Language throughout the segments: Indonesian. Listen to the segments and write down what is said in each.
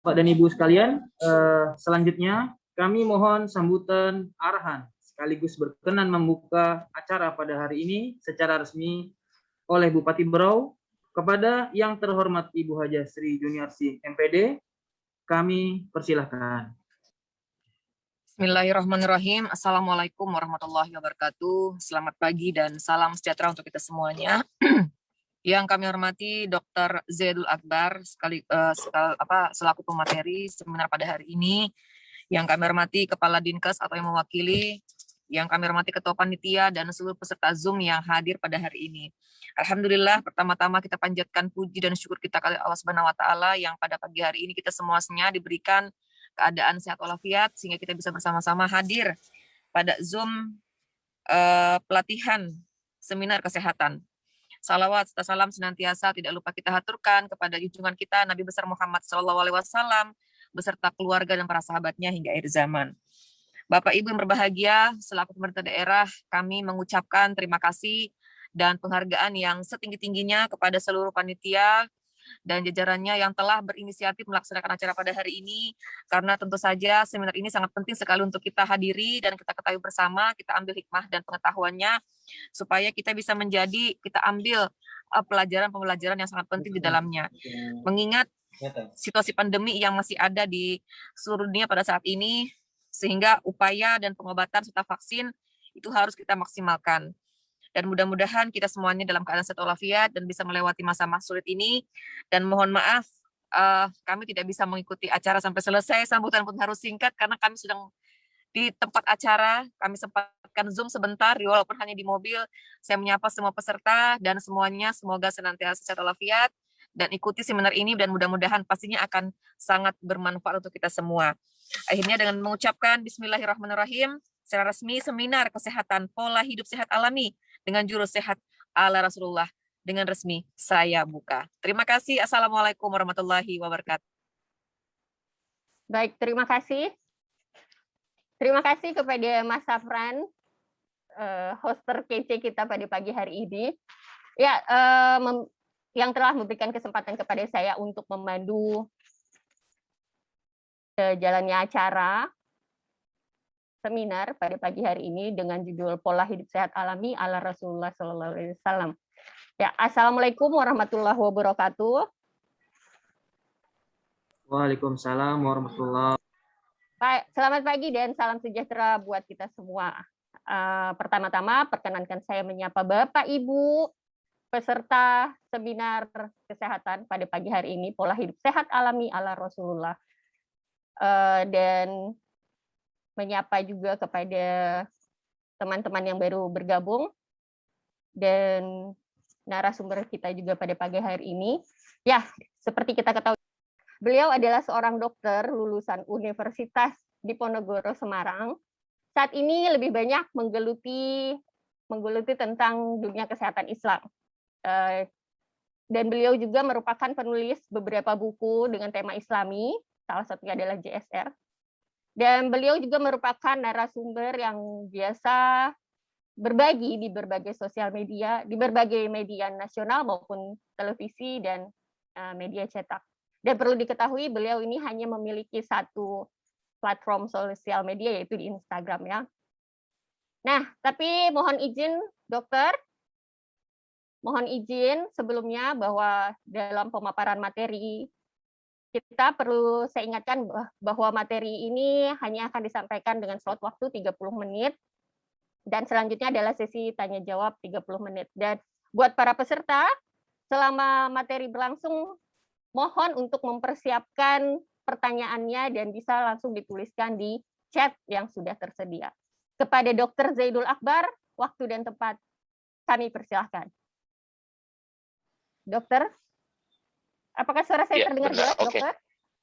Bapak dan Ibu sekalian, selanjutnya kami mohon sambutan arahan sekaligus berkenan membuka acara pada hari ini secara resmi oleh Bupati Berau kepada yang terhormat Ibu Haja Sri Juniarsi MPD. Kami persilahkan. Bismillahirrahmanirrahim. Assalamualaikum warahmatullahi wabarakatuh. Selamat pagi dan salam sejahtera untuk kita semuanya. Yang kami hormati Dr. Zaidul Akbar selaku pemateri seminar pada hari ini. Yang kami hormati Kepala Dinkes atau yang mewakili, yang kami hormati Ketua Panitia dan seluruh peserta Zoom yang hadir pada hari ini. Alhamdulillah, pertama-tama kita panjatkan puji dan syukur kita kepada Allah Subhanahu wa taala yang pada pagi hari ini kita semuanya diberikan keadaan sehat walafiat sehingga kita bisa bersama-sama hadir pada Zoom pelatihan seminar kesehatan. Salawat serta salam senantiasa tidak lupa kita haturkan kepada junjungan kita Nabi besar Muhammad SAW beserta keluarga dan para sahabatnya hingga akhir zaman. Bapak Ibu yang berbahagia, selaku pemerintah daerah, kami mengucapkan terima kasih dan penghargaan yang setinggi-tingginya kepada seluruh panitia dan jajarannya yang telah berinisiatif melaksanakan acara pada hari ini, karena tentu saja seminar ini sangat penting sekali untuk kita hadiri dan kita ketahui bersama, kita ambil hikmah dan pengetahuannya, supaya kita bisa kita ambil pembelajaran yang sangat penting di dalamnya. Mengingat situasi pandemi yang masih ada di seluruh dunia pada saat ini, sehingga upaya dan pengobatan serta vaksin itu harus kita maksimalkan. Dan mudah-mudahan kita semuanya dalam keadaan sehat walafiat dan bisa melewati masa-masa sulit ini. Dan mohon maaf, kami tidak bisa mengikuti acara sampai selesai. Sambutan pun harus singkat karena kami sedang di tempat acara. Kami sempatkan Zoom sebentar, walaupun hanya di mobil. Saya menyapa semua peserta dan semuanya semoga senantiasa sehat walafiat dan ikuti seminar ini dan mudah-mudahan pastinya akan sangat bermanfaat untuk kita semua. Akhirnya dengan mengucapkan Bismillahirrahmanirrahim, secara resmi seminar kesehatan pola hidup sehat alami dengan jurus sehat ala Rasulullah dengan resmi saya buka. Terima kasih. Assalamualaikum warahmatullahi wabarakatuh. Baik, terima kasih. Terima kasih kepada Mas Safran, hoster kece kita pada pagi hari ini. Ya, yang telah memberikan kesempatan kepada saya untuk memandu jalannya acara seminar pada pagi hari ini dengan judul Pola Hidup Sehat Alami ala Rasulullah SAW. Ya, Assalamualaikum warahmatullahi wabarakatuh. Waalaikumsalam warahmatullahi wabarakatuh. Pak, selamat pagi dan salam sejahtera buat kita semua. Pertama-tama, perkenankan saya menyapa Bapak, Ibu, peserta seminar kesehatan pada pagi hari ini, Pola Hidup Sehat Alami ala Rasulullah. Dan menyapa juga kepada teman-teman yang baru bergabung dan narasumber kita juga pada pagi hari ini. Ya, seperti kita ketahui, beliau adalah seorang dokter lulusan Universitas Diponegoro Semarang. Saat ini lebih banyak menggeluti tentang dunia kesehatan Islam. Dan beliau juga merupakan penulis beberapa buku dengan tema Islami, salah satunya adalah JSR. Dan beliau juga merupakan narasumber yang biasa berbagi di berbagai sosial media, di berbagai media nasional maupun televisi dan media cetak. Dan perlu diketahui beliau ini hanya memiliki satu platform sosial media, yaitu di Instagram ya. Nah, tapi mohon izin dokter, mohon izin sebelumnya bahwa dalam pemaparan materi kita perlu saya ingatkan bahwa materi ini hanya akan disampaikan dengan slot waktu 30 menit, dan selanjutnya adalah sesi tanya-jawab 30 menit. Dan buat para peserta, selama materi berlangsung, mohon untuk mempersiapkan pertanyaannya dan bisa langsung dituliskan di chat yang sudah tersedia. Kepada Dr. Zaidul Akbar, waktu dan tempat kami persilahkan. Dokter? Apakah suara saya terdengar jelas, dokter?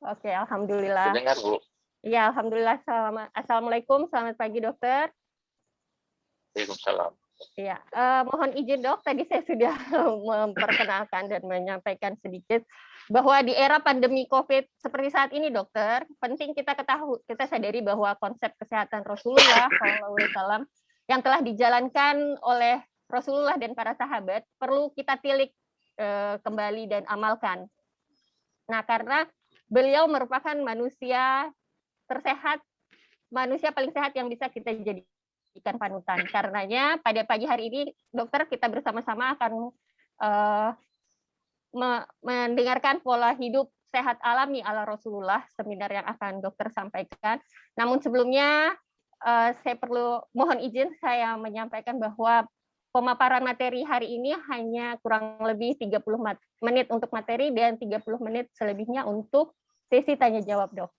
Oke, alhamdulillah. Terdengar, Bu. Iya, alhamdulillah. Assalamualaikum, selamat pagi, dokter. Waalaikumsalam. Iya, mohon izin dok, tadi saya sudah memperkenalkan dan menyampaikan sedikit bahwa di era pandemi COVID seperti saat ini, dokter, penting kita sadari bahwa konsep kesehatan Rasulullah SAW yang telah dijalankan oleh Rasulullah dan para sahabat perlu kita tilik kembali dan amalkan. Nah, karena beliau merupakan manusia tersehat, manusia paling sehat yang bisa kita jadikan panutan. Karenanya pada pagi hari ini, dokter, kita bersama-sama akan mendengarkan pola hidup sehat alami ala Rasulullah, seminar yang akan dokter sampaikan. Namun sebelumnya, saya perlu mohon izin saya menyampaikan bahwa pemaparan materi hari ini hanya kurang lebih 30 menit untuk materi dan 30 menit selebihnya untuk sesi tanya jawab, Dok.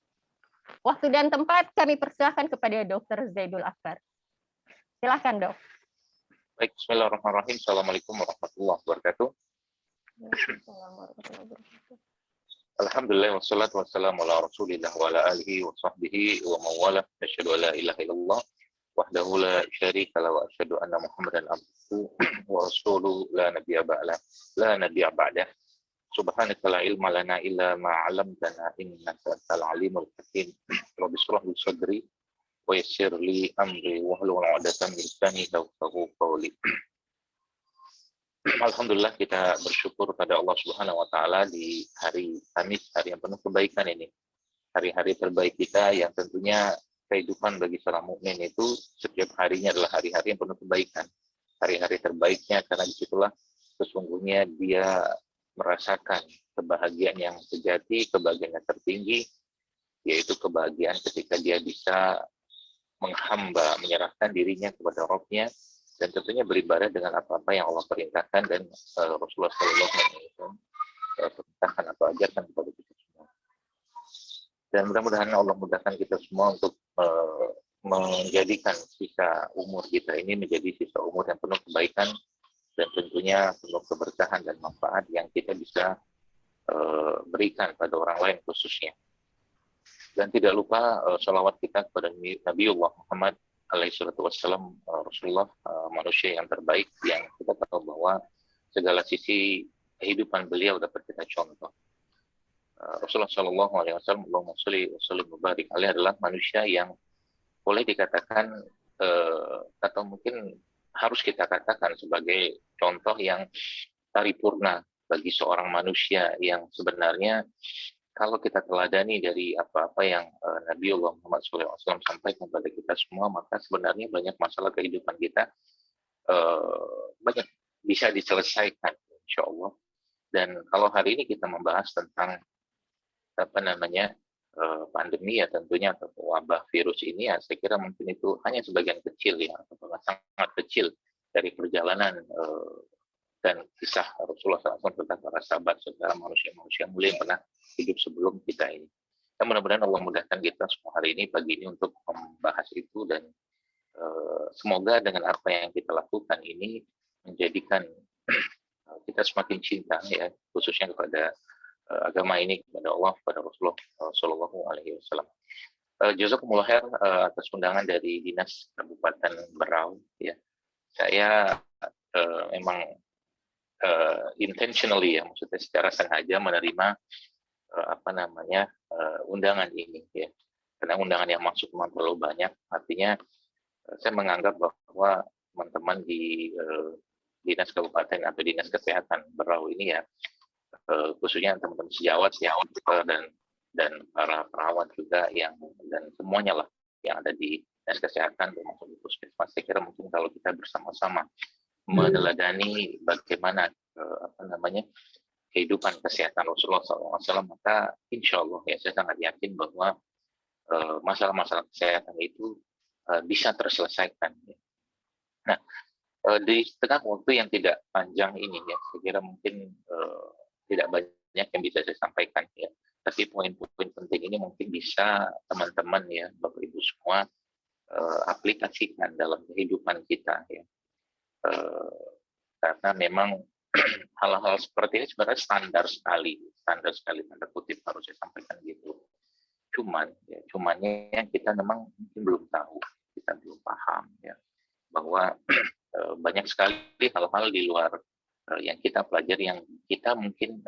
Waktu dan tempat kami persilahkan kepada Dr. Zaidul Akbar. Silakan, Dok. Baik, bismillahirrahmanirrahim. Assalamualaikum warahmatullahi wabarakatuh. Alhamdulillah wassalatu wassalamu ala Rasulillah wa ala alihi wa sahbihi wa mawala. Asyhadu an la ilaha illallah wahdahu la syarika lahu wa asyhadu anna Muhammadan abduhu wa rasuluhu la nabiyya ba'dah. Subhanaka la ilma lana illa ma 'allamtana innaka antal alimul hakim. Rabbi shrah li sadri wa yassir li amri wahlul 'uqdatam min lisani yafqahu qawli. Alhamdulillah, kita bersyukur pada Allah Subhanahu wa taala di hari Kamis, hari yang penuh kebaikan ini. Hari-hari terbaik kita yang tentunya kehidupan bagi seorang mukmin itu setiap harinya adalah hari-hari yang penuh kebaikan. Hari-hari terbaiknya karena disitulah sesungguhnya dia merasakan kebahagiaan yang sejati, kebahagiaan yang tertinggi, yaitu kebahagiaan ketika dia bisa menghamba, menyerahkan dirinya kepada Rabb-Nya, dan tentunya beribadah dengan apa-apa yang Allah perintahkan dan Rasulullah SAW perintahkan atau ajarkan kepada kita semua. Dan mudah-mudahan Allah mudahkan kita semua untuk menjadikan sisa umur kita ini menjadi sisa umur yang penuh kebaikan dan tentunya penuh keberkahan dan manfaat yang kita bisa berikan pada orang lain khususnya. Dan tidak lupa sholawat kita kepada Nabiullah Muhammad alaihi salatu wassalam, Rasulullah, manusia yang terbaik yang kita tahu bahwa segala sisi kehidupan beliau dapat kita contoh. Rasulullah Shallallahu Alaihi Wasallam, Allahumma sholli wa sallim wa barik alaihi, adalah manusia yang boleh dikatakan atau mungkin harus kita katakan sebagai contoh yang paripurna bagi seorang manusia yang sebenarnya kalau kita teladani dari apa-apa yang Nabiullah Muhammad SAW sampaikan kepada kita semua, maka sebenarnya banyak masalah kehidupan kita banyak bisa diselesaikan, insya Allah. Dan kalau hari ini kita membahas tentang pandemi ya tentunya, atau wabah virus ini, ya saya kira mungkin itu hanya sebagian kecil ya, atau sangat kecil dari perjalanan dan kisah Rasulullah SAW tentang para sahabat serta manusia-manusia mulia yang pernah hidup sebelum kita ini. Dan mudah-mudahan Allah mudahkan kita semua hari ini, pagi ini, untuk membahas itu, dan semoga dengan apa yang kita lakukan ini menjadikan kita semakin cinta ya, khususnya kepada agama ini, kepada Allah, kepada Rasulullah Shallallahu Alaihi Wasallam. Jazakumullah khair atas undangan dari Dinas Kabupaten Berau ya. Saya memang intentionally ya, maksudnya secara sengaja menerima undangan ini ya, karena undangan yang masuk memang terlalu banyak. Artinya saya menganggap bahwa teman-teman di Dinas Kabupaten atau Dinas Kesehatan Berau ini ya, khususnya teman-teman sejawat ya, dan para perawat juga yang, dan semuanya lah yang ada di Dinas Kesehatan termasuk di Puskesmas, saya kira mungkin kalau kita bersama-sama meneladani bagaimana kehidupan kesehatan Rasulullah SAW, maka insya Allah ya, saya sangat yakin bahwa masalah-masalah kesehatan itu bisa terselesaikan. Nah, di tengah waktu yang tidak panjang ini ya, saya kira mungkin tidak banyak yang bisa saya sampaikan ya, tapi poin-poin penting ini mungkin bisa teman-teman ya, Bapak Ibu semua aplikasikan dalam kehidupan kita ya. Karena memang hal-hal seperti ini sebenarnya standar sekali tanda kutip harus saya sampaikan gitu. Cumannya kita memang mungkin belum tahu, kita belum paham ya, bahwa banyak sekali hal-hal di luar yang kita pelajari, yang kita mungkin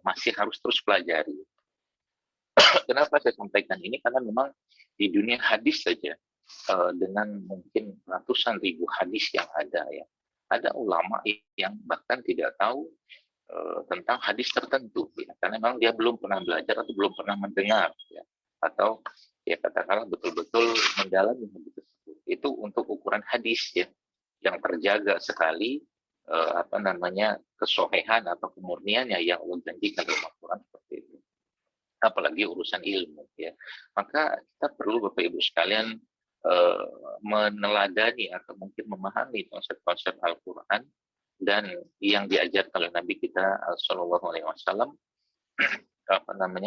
masih harus terus pelajari. Kenapa saya sampaikan ini? Karena memang di dunia hadis saja, dengan mungkin ratusan ribu hadis yang ada ya, ada ulama yang bahkan tidak tahu tentang hadis tertentu, ya, karena memang dia belum pernah belajar atau belum pernah mendengar, ya, atau ya katakanlah betul-betul mendalami hadis tersebut. Itu untuk ukuran hadis ya, yang terjaga sekali kesohihan atau kemurniannya yang Allah janjikan dalam Al-Quran seperti itu. Apalagi urusan ilmu ya. Maka kita perlu Bapak Ibu sekalian meneladani atau mungkin memahami konsep-konsep Al-Quran dan yang diajarkan oleh Nabi kita Shallallahu Alaihi Wasallam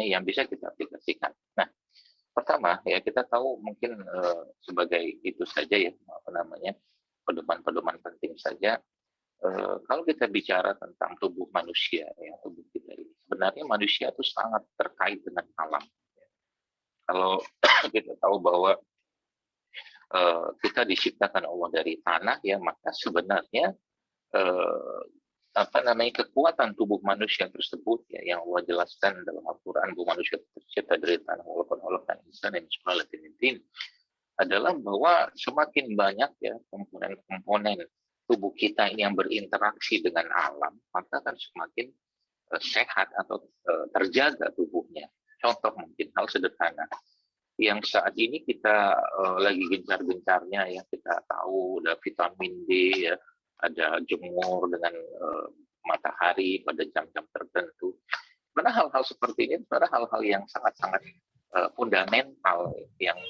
yang bisa kita aplikasikan. Nah, pertama ya kita tahu mungkin sebagai itu saja ya pedoman-pedoman penting saja. Kalau kita bicara tentang tubuh manusia ya, tubuh kita ini sebenarnya manusia itu sangat terkait dengan alam. Kalau kita tahu bahwa kita diciptakan Allah dari tanah ya, maka sebenarnya kekuatan tubuh manusia tersebut ya yang Allah jelaskan dalam Al-Quran bahwa manusia tercipta dari tanah walaupun Allah kan insan dan subhanallahi adalah bahwa semakin banyak ya komponen-komponen tubuh kita ini yang berinteraksi dengan alam, maka akan semakin sehat atau terjaga tubuhnya. Contoh mungkin hal sederhana yang saat ini kita lagi gencar-gencarnya ya, kita tahu ada vitamin D ya, ada jemur dengan matahari pada jam-jam tertentu. Sebenarnya hal-hal seperti ini sebenarnya hal-hal yang sangat-sangat fundamental yang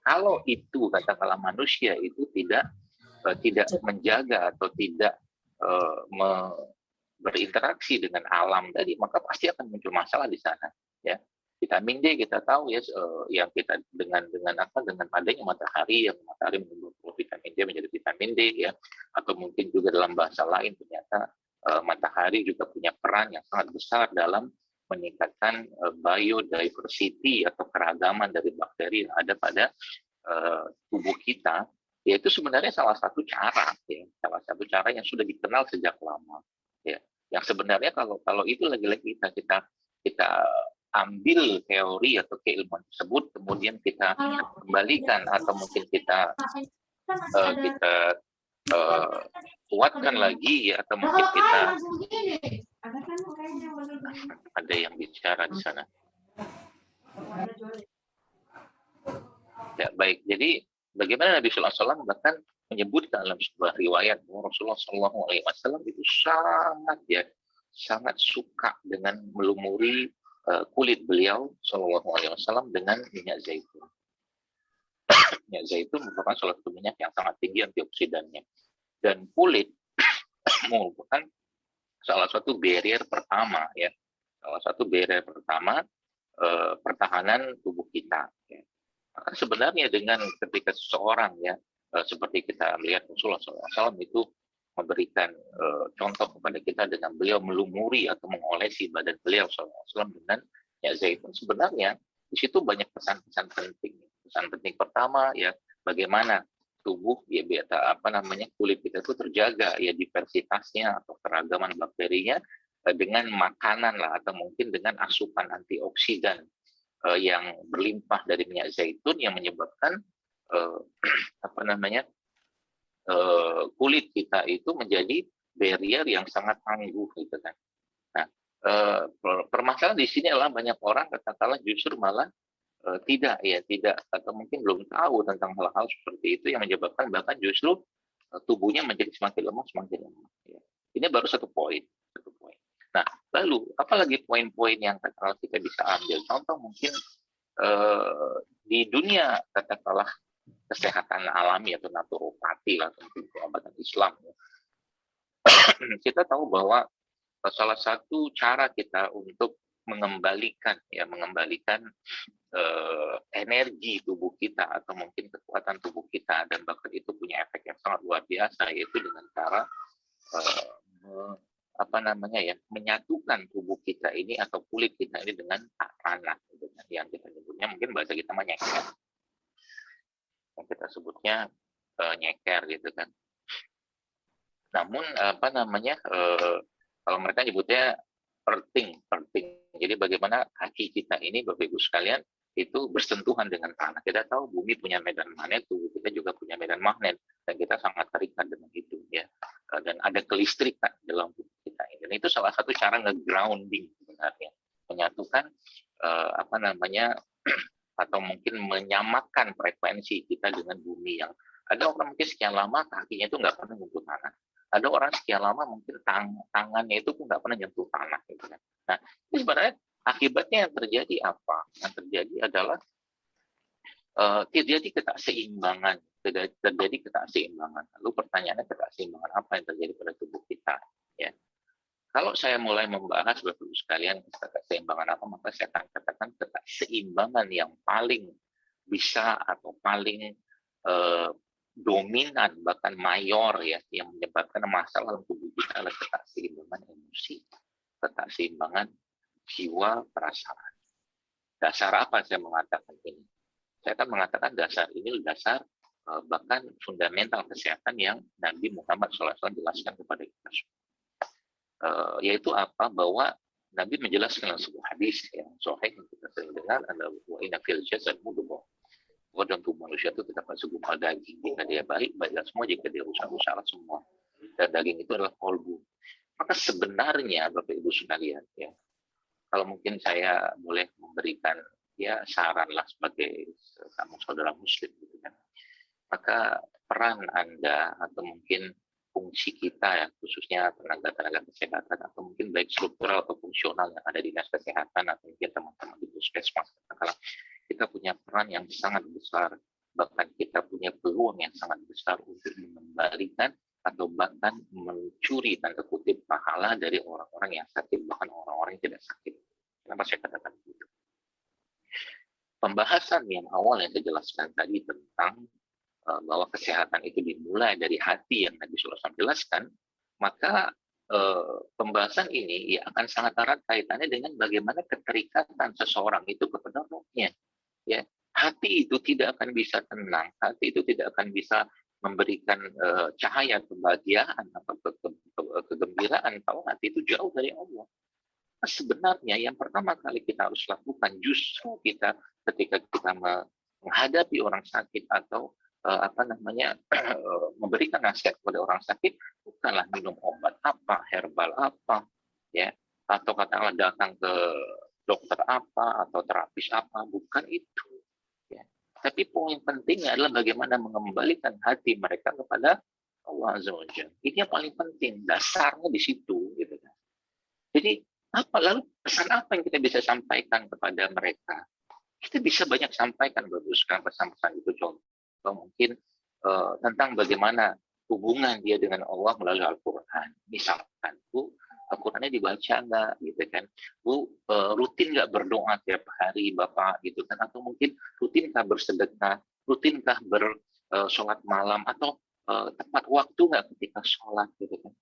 kalau itu katakanlah manusia itu tidak menjaga atau tidak berinteraksi dengan alam tadi, maka pasti akan muncul masalah di sana ya. Vitamin D kita tahu ya, yang kita dengan adanya matahari, yang matahari membuat vitamin D menjadi vitamin D ya, atau mungkin juga dalam bahasa lain ternyata matahari juga punya peran yang sangat besar dalam meningkatkan biodiversity atau keragaman dari bakteri yang ada pada tubuh kita. Yaitu sebenarnya salah satu cara yang sudah dikenal sejak lama ya, yang sebenarnya kalau itu lagi-lagi kita ambil teori atau keilmuan tersebut kemudian kita kembalikan atau mungkin kita kuatkan lagi ya, atau mungkin kita ada yang bicara di sana ya. Baik, jadi bagaimana Nabi Sallallahu Alaihi Wasallam bahkan menyebutkan dalam sebuah riwayat bahwa Rasulullah Sallallahu Alaihi Wasallam itu sangat suka dengan melumuri kulit beliau Sallallahu Alaihi Wasallam dengan minyak zaitun. Minyak zaitun merupakan salah satu minyak yang sangat tinggi antioksidannya, dan kulit merupakan salah satu barrier pertama ya, pertahanan tubuh kita. Ya. Maka sebenarnya dengan ketika seseorang ya seperti kita melihat Rasulullah SAW itu memberikan contoh kepada kita dengan beliau melumuri atau mengolesi badan beliau SAW dengan minyak zaitun, sebenarnya di situ banyak pesan-pesan penting. Pesan penting pertama ya, bagaimana tubuh ya kulit kita itu terjaga ya diversitasnya atau keragaman bakterinya dengan makanan lah atau mungkin dengan asupan antioksidan yang berlimpah dari minyak zaitun yang menyebabkan kulit kita itu menjadi barrier yang sangat tangguh gitu kan. Nah, permasalahan di sini adalah banyak orang katakanlah justru malah tidak atau mungkin belum tahu tentang hal-hal seperti itu yang menyebabkan bahkan justru tubuhnya menjadi semakin lemah ya. Ini baru satu poin. Nah, lalu apalagi poin-poin yang katakanlah kita bisa ambil contoh mungkin di dunia katakanlah kesehatan alami atau naturopati atau mungkin pengobatan Islam ya. Kita tahu bahwa salah satu cara kita untuk mengembalikan energi tubuh kita atau mungkin kekuatan tubuh kita, dan bahkan itu punya efek yang sangat luar biasa, yaitu dengan cara menyatukan tubuh kita ini atau kulit kita ini dengan tanah, dengan yang kita sebutnya mungkin bahasa kita nyeker, yang kita sebutnya nyeker gitu kan. Namun kalau mereka nyebutnya perting. Jadi bagaimana kaki kita ini Bapak Ibu sekalian itu bersentuhan dengan tanah. Kita tahu bumi punya medan magnet, tubuh kita juga punya medan magnet, dan kita sangat terikat dengan itu, ya. Dan ada kelistrikan dalam tubuh kita. Dan itu salah satu cara nge-grounding sebenarnya, menyatukan apa namanya atau mungkin menyamakan frekuensi kita dengan bumi. Yang ada orang mungkin sekian lama kakinya itu nggak pernah nyentuh tanah. Ada orang sekian lama mungkin tangannya itu pun nggak pernah nyentuh tanah. Gitu kan. Nah, ini sebenarnya akibatnya yang terjadi apa? Yang terjadi adalah terjadi ketakseimbangan. Lalu pertanyaannya, ketakseimbangan apa yang terjadi pada tubuh kita? Ya. Kalau saya mulai membahas Bapak Ibu sekalian keseimbangan apa, maka saya akan katakan keseimbangan yang paling bisa atau paling dominan, bahkan mayor, ya, yang menyebabkan masalah dalam tubuh kita adalah keseimbangan emosi, keseimbangan jiwa, perasaan. Dasar apa saya mengatakan ini? Saya akan mengatakan dasar ini dasar bahkan fundamental kesehatan yang Nabi Muhammad SAW jelaskan kepada kita semua. Yaitu apa? Bahwa Nabi menjelaskan dalam sebuah hadis yang sahih yang kita sering dengar, adalah wa inna fil jasad mudghah. Bahwa dalam tubuh manusia itu terdapat segumpal daging. Jika dia baiklah semua, jika dia rusak semua. Dan daging itu adalah kolbu. Maka sebenarnya Bapak Ibu sekalian, ya, kalau mungkin saya boleh memberikan ya saran lah sebagai kamu saudara Muslim, gitu kan. Maka peran Anda atau mungkin fungsi kita, ya, khususnya tenaga-tenaga kesehatan, atau mungkin baik struktural atau fungsional yang ada di dinas kesehatan, atau mungkin teman-teman di puskesmas, kita punya peran yang sangat besar, bahkan kita punya peluang yang sangat besar untuk mengembalikan atau bahkan mencuri tanda kutip pahala dari orang-orang yang sakit, bahkan orang-orang yang tidak sakit. Kenapa saya katakan begitu? Pembahasan yang awal yang saya jelaskan tadi tentang bahwa kesehatan itu dimulai dari hati yang Nabi SAW jelaskan, maka pembahasan ini ya akan sangat erat kaitannya dengan bagaimana keterikatan seseorang itu kepada rohnya. Ya, hati itu tidak akan bisa tenang, hati itu tidak akan bisa memberikan cahaya kebahagiaan atau kegembiraan kalau hati itu jauh dari Allah. Nah, sebenarnya yang pertama kali kita harus lakukan justru kita ketika kita menghadapi orang sakit atau memberikan nasihat kepada orang sakit, bukanlah minum obat apa, herbal apa, ya, atau katakanlah datang ke dokter apa atau terapis apa, bukan itu, ya. Tapi poin pentingnya adalah bagaimana mengembalikan hati mereka kepada Allah Azza wa Jalla. Ini yang paling penting, dasarnya di situ, gitu kan. Jadi lalu pesan apa yang kita bisa sampaikan kepada mereka? Kita bisa banyak sampaikan, bagus kan, pesan-pesan itu, contoh mungkin tentang bagaimana hubungan dia dengan Allah melalui Al-Quran. Misalkan, Bu, Al-Qurannya dibaca nggak, gitu kan? Bu, rutin nggak berdoa tiap hari, Bapak, gitu kan? Atau mungkin rutinkah bersedekah, rutinkah bersolat malam, atau tepat waktu nggak ketika sholat, gitu kan?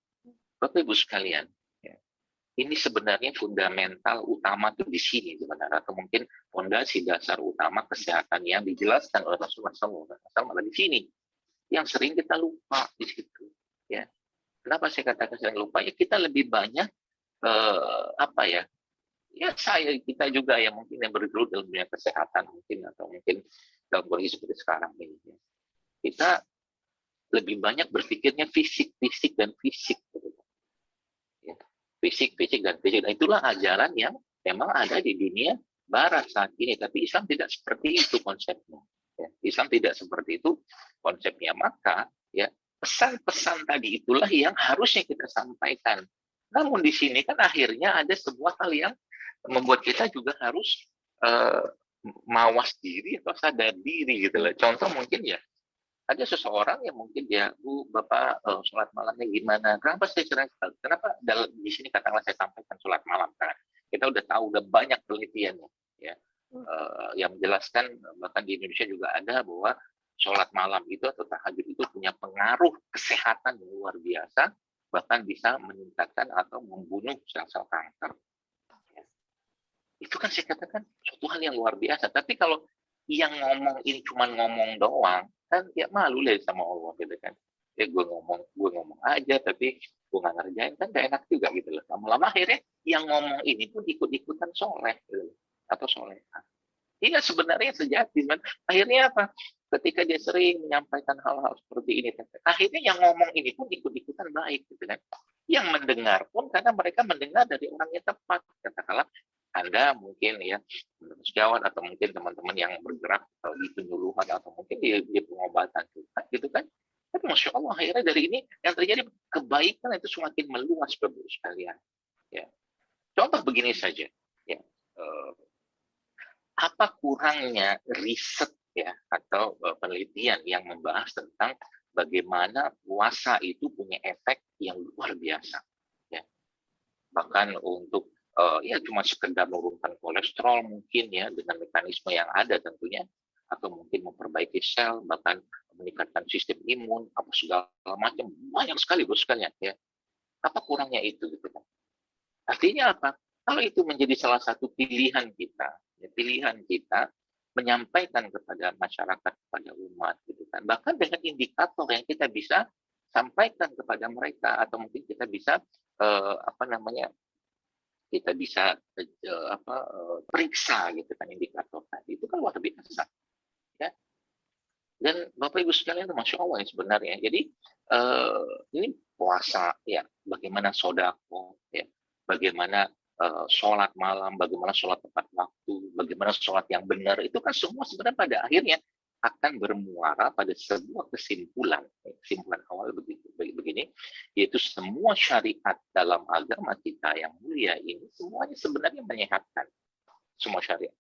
Bapak Ibu sekalian, ya, ini sebenarnya fundamental utama tuh di sini sebenarnya, atau mungkin fondasi dasar utama kesehatan yang dijelaskan oleh Rasulullah SAW di sini, yang sering kita lupa di situ. Ya, kenapa saya katakan sering lupa? Ya, kita lebih banyak kita juga yang mungkin yang bergelut dalam dunia kesehatan mungkin, atau mungkin dalam kondisi seperti sekarang ini, ya. Kita lebih banyak berpikirnya fisik dan fisik. Ya. Fisik dan fisik. Dan itulah ajaran yang memang ada di dunia Barat saat ini. Tapi Islam tidak seperti itu konsepnya. Ya. Islam tidak seperti itu konsepnya. Maka ya pesan-pesan tadi itulah yang harusnya kita sampaikan. Namun di sini kan akhirnya ada sebuah hal yang membuat kita juga harus mawas diri atau sadar diri, gitu loh. Contoh mungkin ya, ada seseorang yang mungkin dia, Bu, Bapak sholat malamnya gimana? Kenapa saya cerita? Kenapa di sini katakanlah saya sampaikan sholat malam? Kan kita udah tahu, udah banyak penelitiannya, ya, yang menjelaskan, bahkan di Indonesia juga ada, bahwa sholat malam itu atau tahajud itu punya pengaruh kesehatan yang luar biasa, bahkan bisa meningkatkan atau membunuh sel-sel kanker. Ya. Itu kan saya katakan suatu hal yang luar biasa. Tapi kalau yang ngomong ini cuma ngomong doang, kan ya malu lah sama Allah, gitu kan. Ya gue ngomong aja, tapi gue nggak ngerjain, kan gak enak juga, gitu loh. Lama-lama akhirnya yang ngomong ini pun ikut-ikutan soleh, gitu loh, atau solehah. Iya sebenarnya sejati, man. Akhirnya apa? Ketika dia sering menyampaikan hal-hal seperti ini, akhirnya yang ngomong ini pun ikut-ikutan baik, gitu kan? Yang mendengar pun karena mereka mendengar dari orang yang tepat. Katakanlah Anda mungkin ya sejawat atau mungkin teman-teman yang bergerak di penyuluhan atau mungkin di pengobatan gitu kan? Tapi masya Allah akhirnya dari ini yang terjadi kebaikan itu semakin meluas Bapak sekalian. Ya. Contoh begini saja. Ya. Apa kurangnya riset ya atau penelitian yang membahas tentang bagaimana puasa itu punya efek yang luar biasa ya, bahkan untuk ya cuma sekedar menurunkan kolesterol mungkin ya dengan mekanisme yang ada tentunya, atau mungkin memperbaiki sel, bahkan meningkatkan sistem imun apa segala macam, banyak sekali bos sekalian ya. Apa kurangnya itu gitu kan? Artinya apa? Kalau itu menjadi salah satu pilihan kita, ya, pilihan kita menyampaikan kepada masyarakat, kepada umat, gitu kan. Bahkan dengan indikator yang kita bisa sampaikan kepada mereka, atau mungkin kita bisa kita bisa periksa, gitu kan, indikator tadi itu kan luar biasa, ya. Dan Bapak Ibu sekalian, masya Allah ya sebenarnya. Jadi ini puasa, ya, bagaimana sodako, ya, bagaimana sholat malam, bagaimana sholat tepat waktu, bagaimana sholat yang benar, itu kan semua sebenarnya pada akhirnya akan bermuara pada sebuah kesimpulan awal begini, yaitu semua syariat dalam agama kita yang mulia ini semuanya sebenarnya menyehatkan. Semua syariat,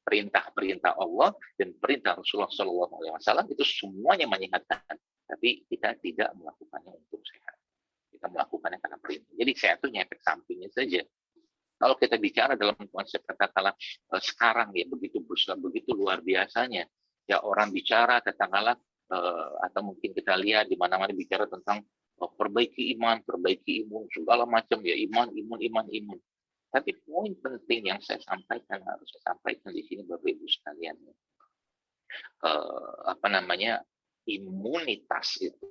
perintah-perintah Allah dan perintah Rasulullah SAW itu semuanya menyehatkan, tapi kita tidak melakukannya untuk sehat. Kita melakukannya karena perintah. Jadi sehat itu efek sampingnya saja. Kalau kita bicara dalam konsep katakanlah sekarang ya begitu luar biasanya ya orang bicara katakanlah atau mungkin kita lihat di mana-mana bicara tentang perbaiki iman, perbaiki imun, segala macam ya iman. Tapi poin penting yang saya sampaikan, harus saya sampaikan di sini Bapak Ibu sekalian, imunitas itu.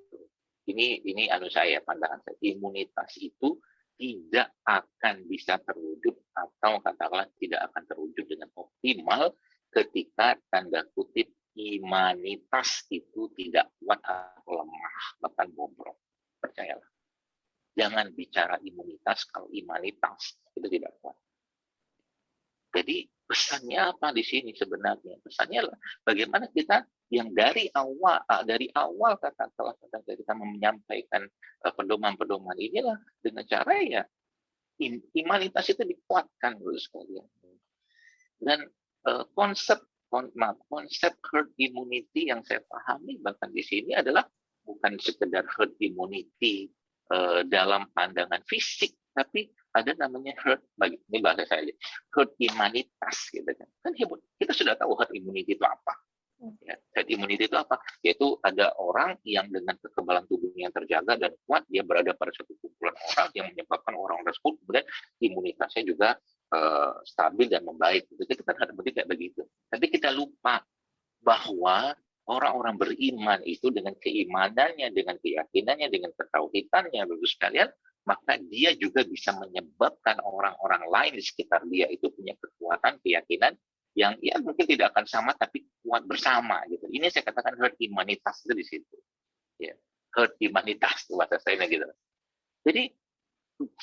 Ini saya pandangan saya, imunitas itu tidak akan bisa terwujud atau katakanlah tidak akan terwujud dengan optimal ketika tanda kutip imanitas itu tidak kuat atau lemah, bahkan bobrok. Percayalah. Jangan bicara imunitas kalau imanitas itu tidak kuat. Jadi pesannya apa di sini sebenarnya? Pesannya bagaimana kita yang dari awal katakanlah kita menyampaikan pedoman-pedoman inilah dengan cara ya imanitas itu dikuatkan dulu sekalian. Dan konsep herd immunity yang saya pahami bahkan di sini adalah bukan sekedar herd immunity dalam pandangan fisik, tapi ada namanya herd, ini bahasa saya aja, herd immunitas gitu kan. Kan hebat. Kita sudah tahu herd immunity itu apa. Ya, herd immunity itu apa? Yaitu ada orang yang dengan kekebalan tubuhnya yang terjaga dan kuat, dia berada pada satu kumpulan orang yang menyebabkan orang tersebut kemudian imunitasnya juga stabil dan membaik. Itu kan herd immunity kayak begitu. Tapi kita lupa bahwa orang-orang beriman itu dengan keimanannya, dengan keyakinannya, dengan ketauhidannya, Bapak sekalian, maka dia juga bisa menyebabkan orang-orang lain di sekitar dia itu punya kekuatan, keyakinan yang ya mungkin tidak akan sama tapi kuat bersama gitu. Ini saya katakan herd immunitas itu di situ. Ya, herd immunitas itu bahasa saya gitu. Jadi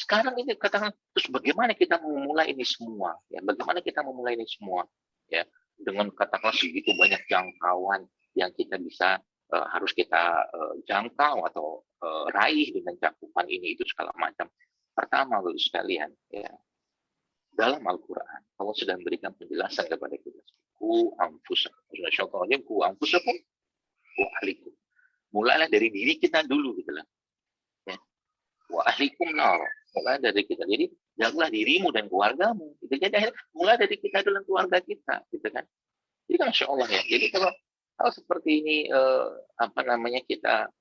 sekarang ini katakan terus bagaimana kita memulai ini semua? Ya, bagaimana kita memulai ini semua? Ya, dengan katakanlah segitu banyak jangkauan yang kita bisa harus kita jangkau atau raih dengan cakupan ini itu segala macam. Pertama, Bapak sekalian, ya, dalam Al-Quran Allah sudah memberikan penjelasan kepada kita. Ku anfusakum wa ahlikum. Mulailah dari diri kita dulu gitu lah. Ya. Wa ahlikum nar. Mulai dari kita. Jadi jagalah dirimu dan keluargamu. Gitu. Jadi mulai dari kita dalam keluarga kita, gitu kan. Jadi kan Masya Allah ya. Jadi kalau hal seperti ini kita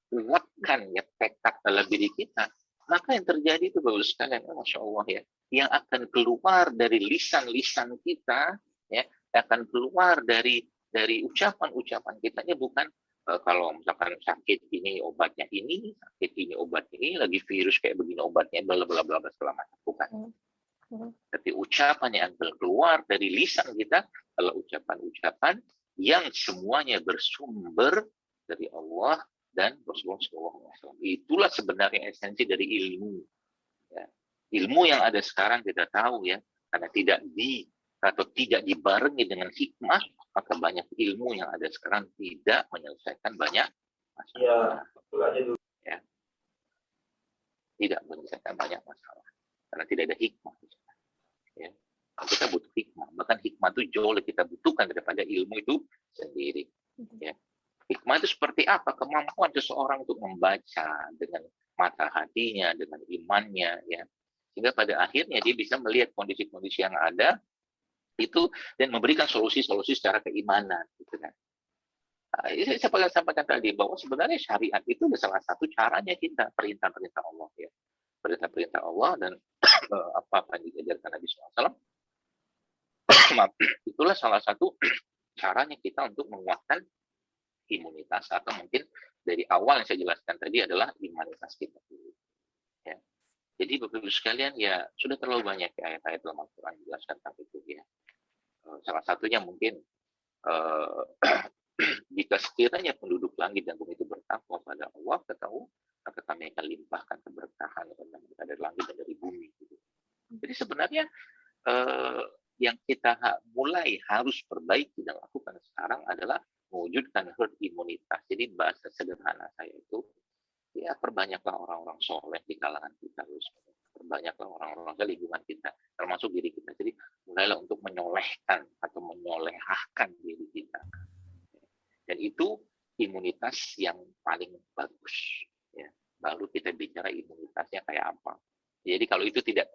kuatkan ya tekad dalam diri kita, maka yang terjadi itu bagus sekalian, Masya Allah ya, yang akan keluar dari lisan-lisan kita, ya, akan keluar dari ucapan-ucapan kita, ini bukan kalau misalkan sakit ini obatnya ini, sakit ini obatnya ini, lagi virus kayak begini obatnya, bla bla bla segala macam, bukan. Tapi ucapan yang keluar dari lisan kita adalah ucapan-ucapan yang semuanya bersumber dari Allah dan Rasulullah SAW. Itulah sebenarnya esensi dari ilmu. Ya. Ilmu yang ada sekarang kita tahu ya, karena tidak dibarengi dengan hikmah, maka banyak ilmu yang ada sekarang tidak menyelesaikan banyak masalah. Ya. Tidak menyelesaikan banyak masalah karena tidak ada hikmah. Ya. Kita butuh hikmah, bahkan hikmah itu jauh lebih kita butuhkan daripada ilmu itu sendiri. Ya. Hikmah itu seperti apa? Kemampuan seseorang untuk membaca dengan mata hatinya, dengan imannya, ya, sehingga pada akhirnya dia bisa melihat kondisi-kondisi yang ada itu dan memberikan solusi-solusi secara keimanan, gitu kan. Saya sampaikan tadi bahwa sebenarnya syariat itu salah satu caranya kita perintah-perintah Allah, ya, perintah-perintah Allah dan apa-apa yang diajarkan Nabi SAW. Itulah salah satu caranya kita untuk menguatkan imunitas, atau mungkin dari awal yang saya jelaskan tadi adalah imunitas kita dulu. Ya. Jadi Bapak Ibu sekalian, ya sudah terlalu banyak ayat-ayat dalam Al-Quran menjelaskan tentang itu, ya. Salah satunya mungkin jika sekiranya penduduk langit dan bumi itu bertakwa pada Allah, maka kami akan limpahkan keberkahan dari langit dan dari bumi. Gitu. Jadi sebenarnya yang kita mulai harus perbaiki dan lakukan sekarang adalah mewujudkan herd imunitas. Jadi bahasa sederhana saya itu, ya perbanyaklah orang-orang soleh di kalangan kita, perbanyaklah orang-orang di lingkungan kita, termasuk diri kita. Jadi mulailah untuk menyolehkan atau menyolehahkan diri kita. Dan itu imunitas yang paling bagus. Ya. Baru kita bicara imunitasnya kayak apa. Jadi kalau itu kita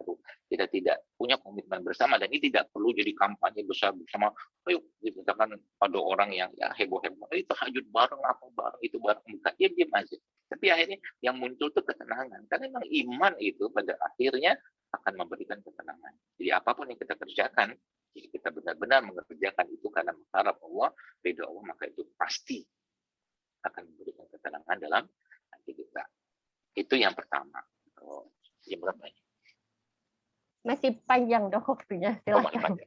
tidak punya komitmen bersama, dan ini tidak perlu jadi kampanye besar bersama. Ayo, misalkan ada orang yang ya heboh-heboh, itu tahajud bareng, apa bareng, itu bareng, bukan, diam aja. Tapi akhirnya yang muncul itu ketenangan, karena memang iman itu pada akhirnya akan memberikan ketenangan. Jadi apapun yang kita kerjakan, jika kita benar-benar mengerjakan itu karena mengharap Allah, ridha Allah, maka itu pasti akan memberikan ketenangan dalam hati kita. Itu yang pertama. Jam berapa ini? Masih panjang dong waktunya, silakan.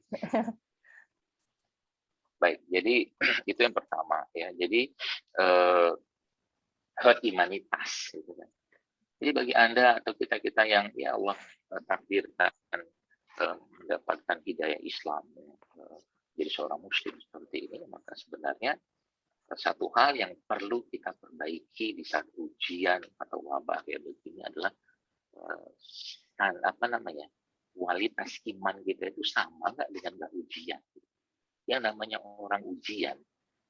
Baik, jadi itu yang pertama, ya. Jadi herd imanitas, gitu kan. Jadi bagi Anda atau kita yang ya Allah takdirkan mendapatkan hidayah Islam, jadi seorang Muslim seperti ini, maka sebenarnya satu hal yang perlu kita perbaiki di saat ujian atau wabah kayak begini adalah kualitas iman kita itu sama nggak dengan nggak ujian. Yang namanya orang ujian,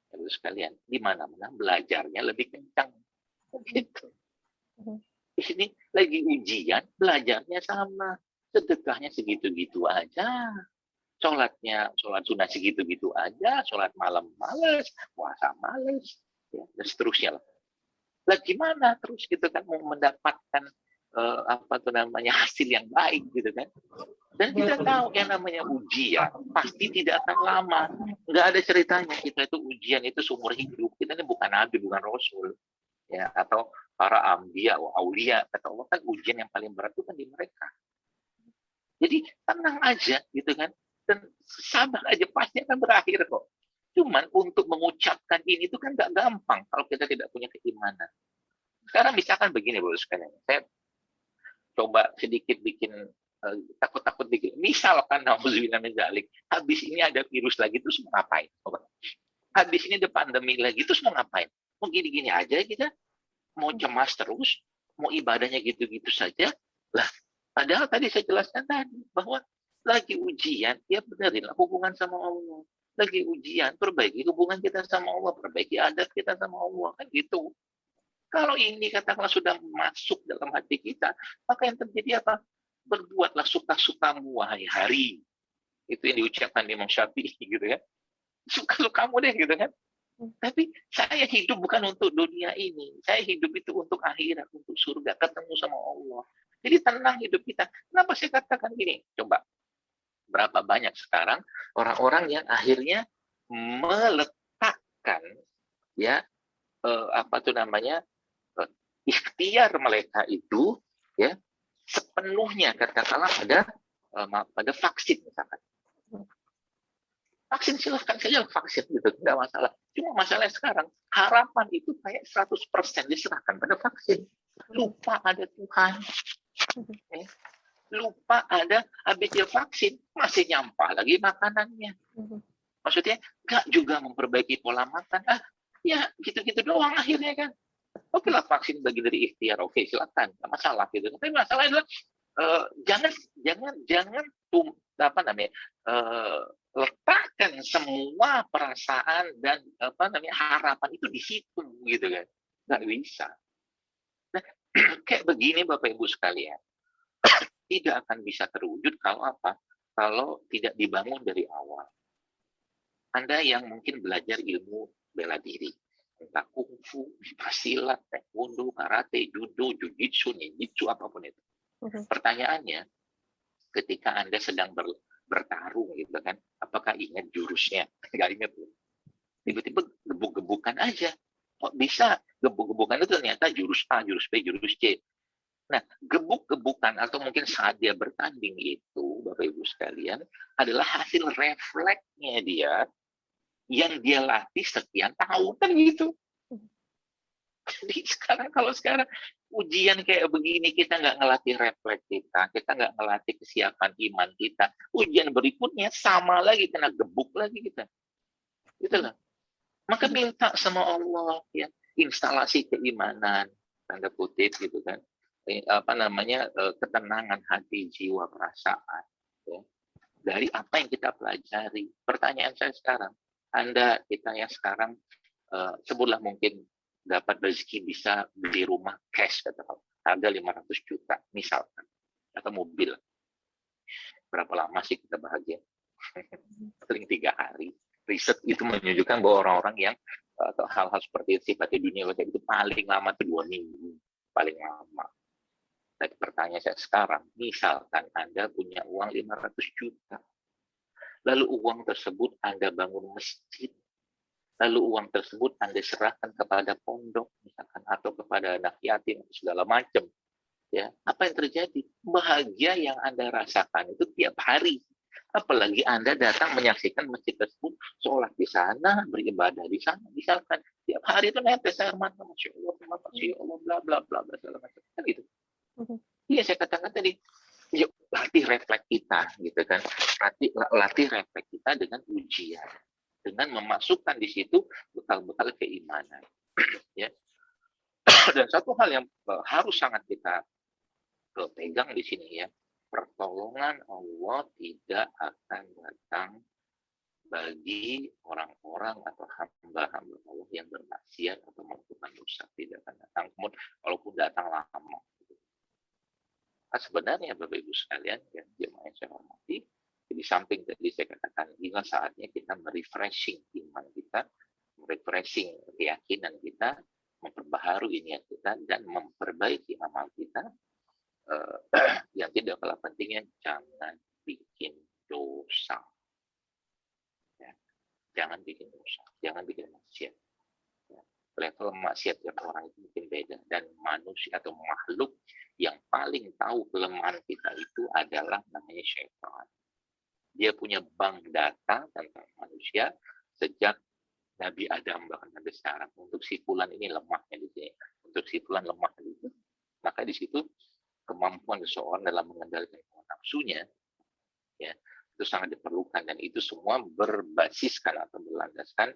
terus sekalian, di mana-mana belajarnya lebih kencang. Gitu. Di sini lagi ujian, belajarnya sama, sedekahnya segitu-gitu aja, sholat sunnah segitu-gitu aja, sholat malam males, puasa males, ya, dan seterusnya lah. Lah gimana terus gitu kan mau mendapatkan hasil yang baik gitu kan. Dan kita tahu yang namanya ujian pasti tidak akan lama. Nggak ada ceritanya kita itu ujian itu seumur hidup. Kita ini bukan nabi, bukan rasul, ya, atau para ambiya, aulia. Kata Allah kan ujian yang paling berat itu kan di mereka. Jadi tenang aja gitu kan. Dan sabar aja, pasti akan berakhir kok. Cuman untuk mengucapkan ini itu kan nggak gampang kalau kita tidak punya keimanan. Sekarang misalkan begini, Bapak sekalian, saya coba sedikit bikin takut-takut dikit. Misalkan nauzubillah min dzalik, habis ini ada virus lagi terus mau ngapain? Habis ini ada pandemi lagi terus mau ngapain? Mau gini-gini aja kita? Mau cemas terus? Mau ibadahnya gitu-gitu saja? Lah, padahal tadi saya jelaskan tadi bahwa lagi ujian, ya benerinlah hubungan sama Allah. Lagi ujian, perbaiki hubungan kita sama Allah, perbaiki adab kita sama Allah, kan gitu. Kalau ini katakanlah sudah masuk dalam hati kita, maka yang terjadi apa? Berbuatlah suka-sukamu wahai hari. Itu yang diucapkan Imam Syafi'i gitu ya. Suka-sukamu deh gitu kan. Tapi saya hidup bukan untuk dunia ini. Saya hidup itu untuk akhirat, untuk surga, ketemu sama Allah. Jadi tenang hidup kita. Kenapa saya katakan gini? Coba. Berapa banyak sekarang orang-orang yang akhirnya meletakkan ya ikhtiar mereka itu ya sepenuhnya katakanlah pada pada vaksin misalkan. Vaksin silahkan saja vaksin gitu, tidak masalah. Cuma masalahnya sekarang harapan itu kayak 100% diserahkan pada vaksin. Lupa ada Tuhan. Lupa ada habis dia vaksin masih nyampah lagi makanannya. Maksudnya nggak juga memperbaiki pola makan. Ya gitu-gitu doang akhirnya kan. Oke lah vaksin bagi dari ikhtiar, oke silakan, nggak masalah gitu. Tapi masalahnya adalah jangan letakkan semua perasaan dan harapan itu di situ gitu kan. Nggak bisa. Nah, kayak begini Bapak Ibu sekalian, tidak akan bisa terwujud kalau apa? Kalau tidak dibangun dari awal. Anda yang mungkin belajar ilmu bela diri, entah kungfu, silat, taekwondo, karate, judo, jujitsu, ninjitsu, apapun itu. Pertanyaannya, ketika Anda sedang bertarung gitu kan, apakah ingat jurusnya? Nggak ingat loh. Tiba-tiba gebuk-gebukan aja. Kok bisa gebuk-gebukan itu ternyata jurus A, jurus B, jurus C. Nah, gebuk-gebukan atau mungkin saat dia bertanding itu, Bapak Ibu sekalian, adalah hasil refleksnya dia yang dia latih sekian tahun kan gitu. Jadi kalau sekarang ujian kayak begini kita nggak ngelatih refleks kita nggak ngelatih kesiapan iman kita, ujian berikutnya sama lagi kena gebuk lagi kita, gitu loh. Maka minta sama Allah ya instalasi keimanan tanda kutip gitu kan, ketenangan hati, jiwa, perasaan ya, dari apa yang kita pelajari. Pertanyaan saya sekarang, kita yang sekarang sebutlah mungkin dapat rezeki bisa beli rumah cash katakan harga 500 juta misalkan, atau mobil, berapa lama sih kita bahagia? Paling 3 hari. Riset itu menunjukkan bahwa orang-orang yang atau hal-hal seperti itu sifatnya dunia itu paling lama itu 2 minggu paling lama. Tapi pertanyaan saya sekarang, misalkan Anda punya uang 500 juta, lalu uang tersebut Anda bangun masjid, lalu uang tersebut Anda serahkan kepada pondok misalkan atau kepada anak yatim segala macam, ya apa yang terjadi? Bahagia yang Anda rasakan itu tiap hari. Apalagi Anda datang menyaksikan masjid tersebut, sholat di sana, beribadah di sana, misalkan tiap hari itu netes air mata, masya Allah, bla bla bla bla segala macam kan gitu. Iya saya katakan tadi, yuk latih refleks kita gitu kan, latih refleks kita dengan ujian, dengan memasukkan di situ bekal-bekal keimanan. Ya. Dan satu hal yang harus sangat kita pegang di sini ya, pertolongan Allah tidak akan datang bagi orang-orang atau hamba-hamba Allah yang bermaksiat atau melakukan dosa, tidak akan datang. Kemudian walaupun datang lama. Nah, sebenarnya Bapak Ibu sekalian yang jemaah yang saya hormati, di samping tadi saya katakan inilah saatnya kita merefreshing iman kita, merefreshing keyakinan kita, memperbaharui niat kita dan memperbaiki amal kita. Yang tidak kalah pentingnya jangan bikin dosa. Ya. Jangan bikin dosa, jangan bikin maksiat. Ya. Level maksiat yang orang itu mungkin beda, dan manusia atau makhluk yang paling tahu kelemahan kita itu adalah namanya syaitan. Dia punya bank data tentang manusia sejak Nabi Adam bahkan sampai sekarang. Untuk si fulan ini lemahnya di sini, untuk si fulan lemah di situ. Maka di situ kemampuan seseorang dalam mengendalikan nafsunya ya itu sangat diperlukan, dan itu semua berbasiskan atau berlandaskan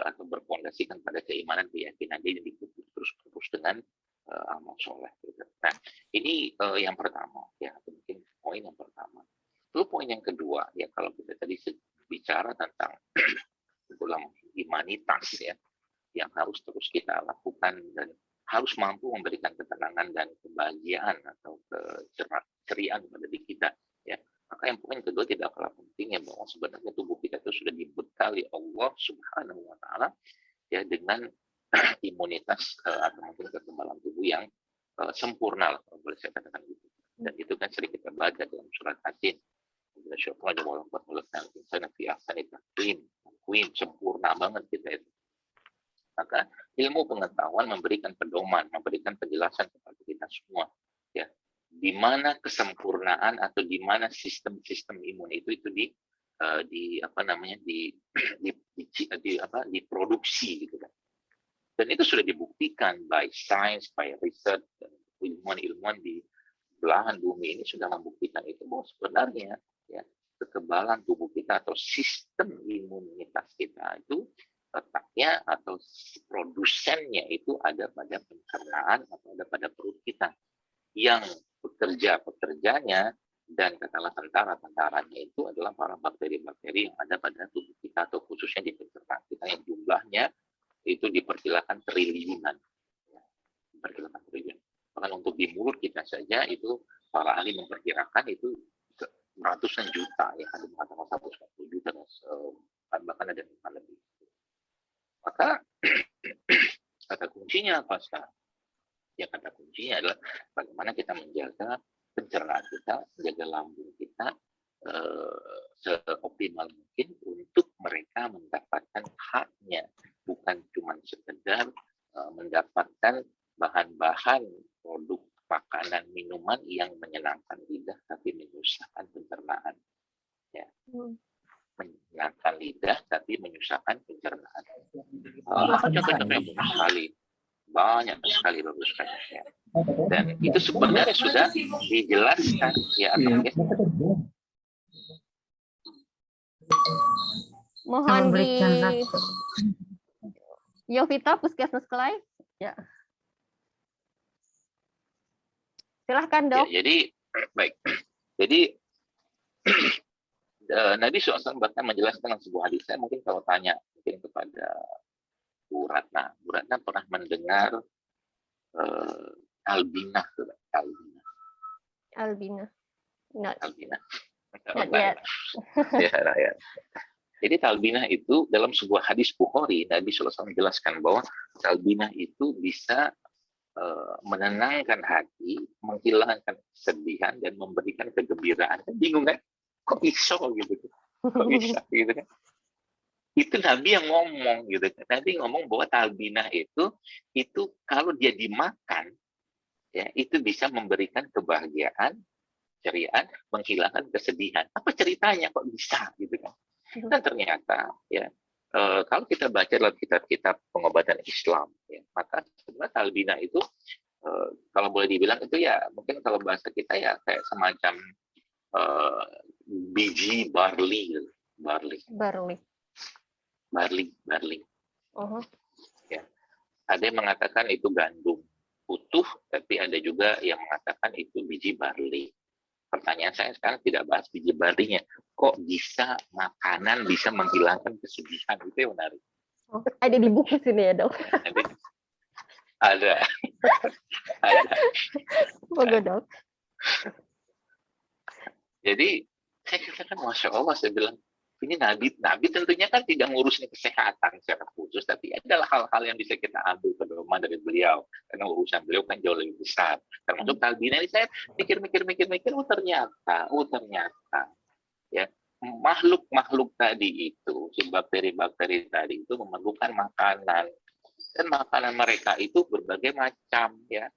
atau berfondasikan pada keimanan, keyakinan dia yang dikutuk terus dengan amal soleh. Gitu. Nah ini yang pertama ya, mungkin poin yang pertama. Lalu poin yang kedua ya, kalau kita tadi bicara tentang dalam imanitas ya, yang harus terus kita lakukan dan harus mampu memberikan ketenangan dan kebahagiaan atau keceriaan pada diri kita ya. Maka yang poin kedua tidak kalah penting ya, bahwa sebenarnya tubuh kita itu sudah dibekali Allah Subhanahu wa taala ya dengan imunitas atau mungkin kekebalan tubuh yang sempurna lah, kalau boleh saya katakan gitu. Dan itu kan sering kita baca dalam surat Yasin. Sempurna banget kita itu. Maka ilmu pengetahuan memberikan pedoman, memberikan penjelasan kepada kita semua ya, di mana kesempurnaan atau di mana sistem imun itu diproduksi gitu kan. Dan itu sudah dibuktikan by science, by research, dan ilmuwan di belahan bumi ini sudah membuktikan itu bahwa sebenarnya ya kekebalan tubuh kita atau sistem imunitas kita itu letaknya atau produsennya itu ada pada pencernaan atau ada pada perut kita. Yang pekerjanya dan katakanlah tentaranya itu adalah para bakteri-bakteri yang ada pada tubuh kita atau khususnya di pencernaan kita yang jumlahnya itu diperkirakan triliunan. Bahkan untuk di mulut kita saja itu para ahli memperkirakan itu ratusan juta, ya ada mengatakan 140 juta, bahkan ada yang lebih. Maka kata kuncinya apa sekarang? Ya kata kuncinya adalah bagaimana kita menjaga pencernaan kita, menjaga lambung kita seoptimal mungkin untuk mereka mendapatkan haknya, bukan cuma sekedar mendapatkan bahan-bahan produk makanan minuman yang menyenangkan lidah tapi menyusahkan pencernaan. Ya. Menyenangkan lidah tapi menyusahkan pencernaan. Contoh-contoh yang banyak sekali bagus sekali. Ya. Dan itu sebenarnya sudah dijelaskan ya Mohon di Yovita Puskesmas Kelai. Ya. Silahkan dok. Ya, jadi baik. Jadi Nabi SAW bahkan menjelaskan dalam sebuah hadis. Saya mungkin kalau tanya mungkin kepada Bu Ratna pernah mendengar albinah, Albinah. Albinah. Ya. Ya. Jadi talbinah itu dalam sebuah hadis Bukhari, Nabi SAW menjelaskan bahwa talbinah itu bisa menenangkan hati, menghilangkan kesedihan, dan memberikan kegembiraan. Bingung kan? Kok bisa gitu? Kok bisa gitu kan? Itu Nabi yang ngomong gitu. Nabi ngomong bahwa talbinah itu kalau dia dimakan, ya itu bisa memberikan kebahagiaan, ceriaan, menghilangkan kesedihan. Apa ceritanya kok bisa gitu kan? Dan ternyata ya kalau kita baca dalam kitab-kitab pengobatan Islam, ya, maka sebenarnya talbinah itu kalau boleh dibilang itu ya mungkin kalau bahasa kita ya kayak semacam biji barley. Ya. Ada yang mengatakan itu gandum utuh, tapi ada juga yang mengatakan itu biji barley. Pertanyaan saya sekarang tidak bahas biji barley-nya. Kok bisa makanan bisa menghilangkan kesedihan? Itu yang menarik. Oh, ada di buku sini ya dok? Ada. Moga dok. Jadi saya katakan Masya Allah, saya bilang ini Nabi tentunya kan tidak ngurusin kesehatan secara khusus, tapi adalah hal-hal yang bisa kita ambil pedoman dari beliau, karena urusan beliau kan jauh lebih besar. Termasuk talbinah ini saya mikir, ternyata ya makhluk tadi itu, si bakteri-bakteri tadi itu memerlukan makanan, dan makanan mereka itu berbagai macam ya.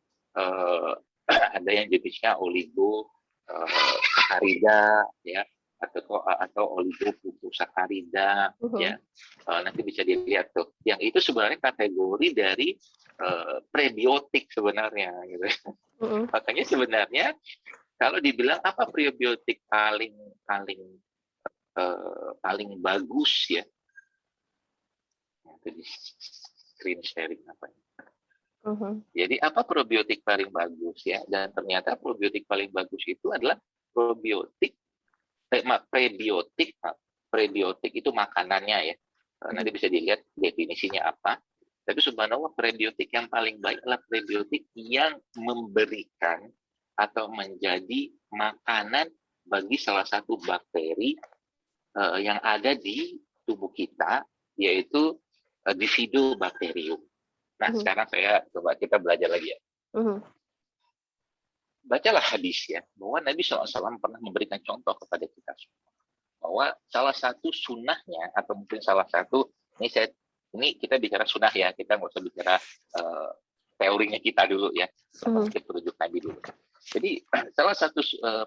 Ada yang jenisnya oligosakarida ya, atau oligosakarida ya. Nanti bisa dilihat tuh. Yang itu sebenarnya kategori dari prebiotik sebenarnya gitu. Makanya sebenarnya kalau dibilang apa prebiotik paling bagus ya. Itu di screen sharing apa ya. Jadi apa probiotik paling bagus ya? Dan ternyata probiotik paling bagus itu adalah prebiotik itu makanannya ya. Nanti bisa dilihat definisinya apa. Tapi subhanallah prebiotik yang paling baik adalah prebiotik yang memberikan atau menjadi makanan bagi salah satu bakteri yang ada di tubuh kita, yaitu Bifidobacterium. Nah, sekarang kita belajar lagi ya. Bacalah hadis ya, bahwa Nabi SAW pernah memberikan contoh kepada kita semua. Bahwa salah satu sunnahnya, atau mungkin salah satu, ini kita bicara sunnah ya, kita nggak usah bicara teorinya kita dulu ya, kita rujuk Nabi dulu. Jadi salah satu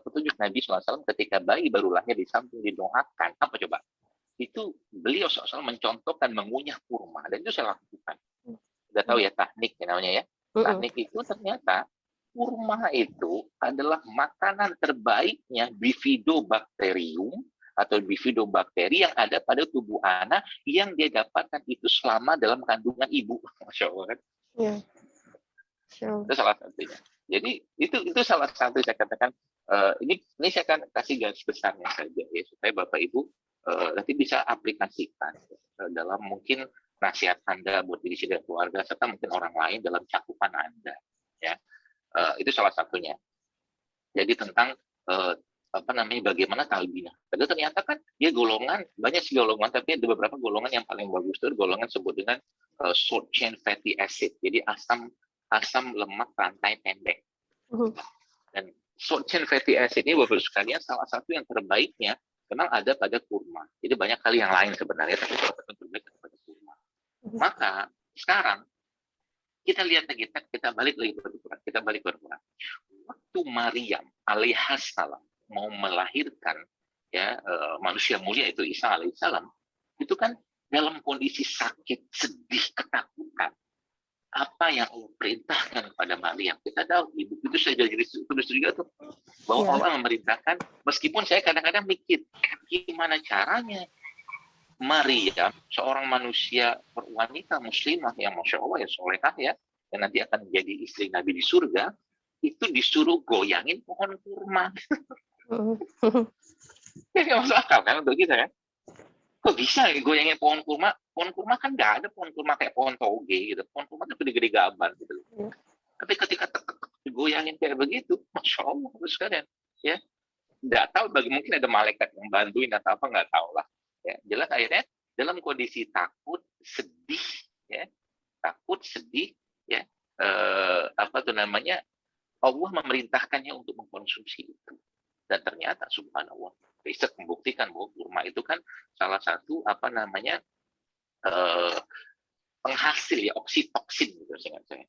petunjuk Nabi SAW ketika bayi baru lahir di samping didoakan, apa coba? Itu beliau SAW mencontohkan mengunyah kurma, dan itu saya lakukan. Udah tahu ya teknik namanya ya. Teknik itu ternyata kurma itu adalah makanan terbaiknya bifidobakterium atau bifidobakteri yang ada pada tubuh anak yang dia dapatkan itu selama dalam kandungan ibu. Masya Allah kan? Itu salah satunya. Jadi itu salah satu saya katakan ini saya akan kasih garis besarnya saja ya supaya Bapak Ibu nanti bisa aplikasikan dalam mungkin nasihat Anda buat diri sendiri dan keluarga serta mungkin orang lain dalam cakupan Anda ya. Itu salah satunya. Jadi tentang bagaimana talbinah. Tapi ternyata kan dia golongan, banyak sih golongan, tapi ada beberapa golongan yang paling bagus itu golongan sebut dengan short chain fatty acid. Jadi asam lemak rantai pendek. Dan short chain fatty acid ini Bapak sekalian salah satu yang terbaiknya memang ada pada kurma. Jadi banyak kali yang lain sebenarnya, tapi salah satu yang terbaik pada kurma. Maka sekarang kita lihat lagi, kita balik berkurang. Waktu Maryam alaihissalam mau melahirkan ya manusia mulia itu Isa alaihissalam, itu kan dalam kondisi sakit, sedih, ketakutan. Apa yang Allah perintahkan kepada Maryam? Kita tahu ibu itu saja jadi kudus juga tuh bahwa Allah memerintahkan. Meskipun saya kadang-kadang mikir gimana caranya Maryam, seorang manusia wanita muslimah yang masya Allah ya solehah ya, yang nanti akan menjadi istri Nabi di surga, itu disuruh goyangin pohon kurma. Ya nggak masuk akal kan untuk kita kan? Kok bisa goyangin pohon kurma? Pohon kurma kan nggak ada pohon kurma kayak pohon toge gitu. Pohon kurma itu gede-gede gaban gitu. Tapi ketika digoyangin kayak begitu, masya Allah terus kalian ya. Nggak tahu mungkin ada malaikat yang bantuin atau apa nggak tahu lah. Ya, jelas akhirnya dalam kondisi takut, sedih, ya, Allah memerintahkannya untuk mengkonsumsi itu. Dan ternyata subhanallah, riset membuktikan bahwa kurma itu kan salah satu penghasil ya oksitoksin gitu seingat saya.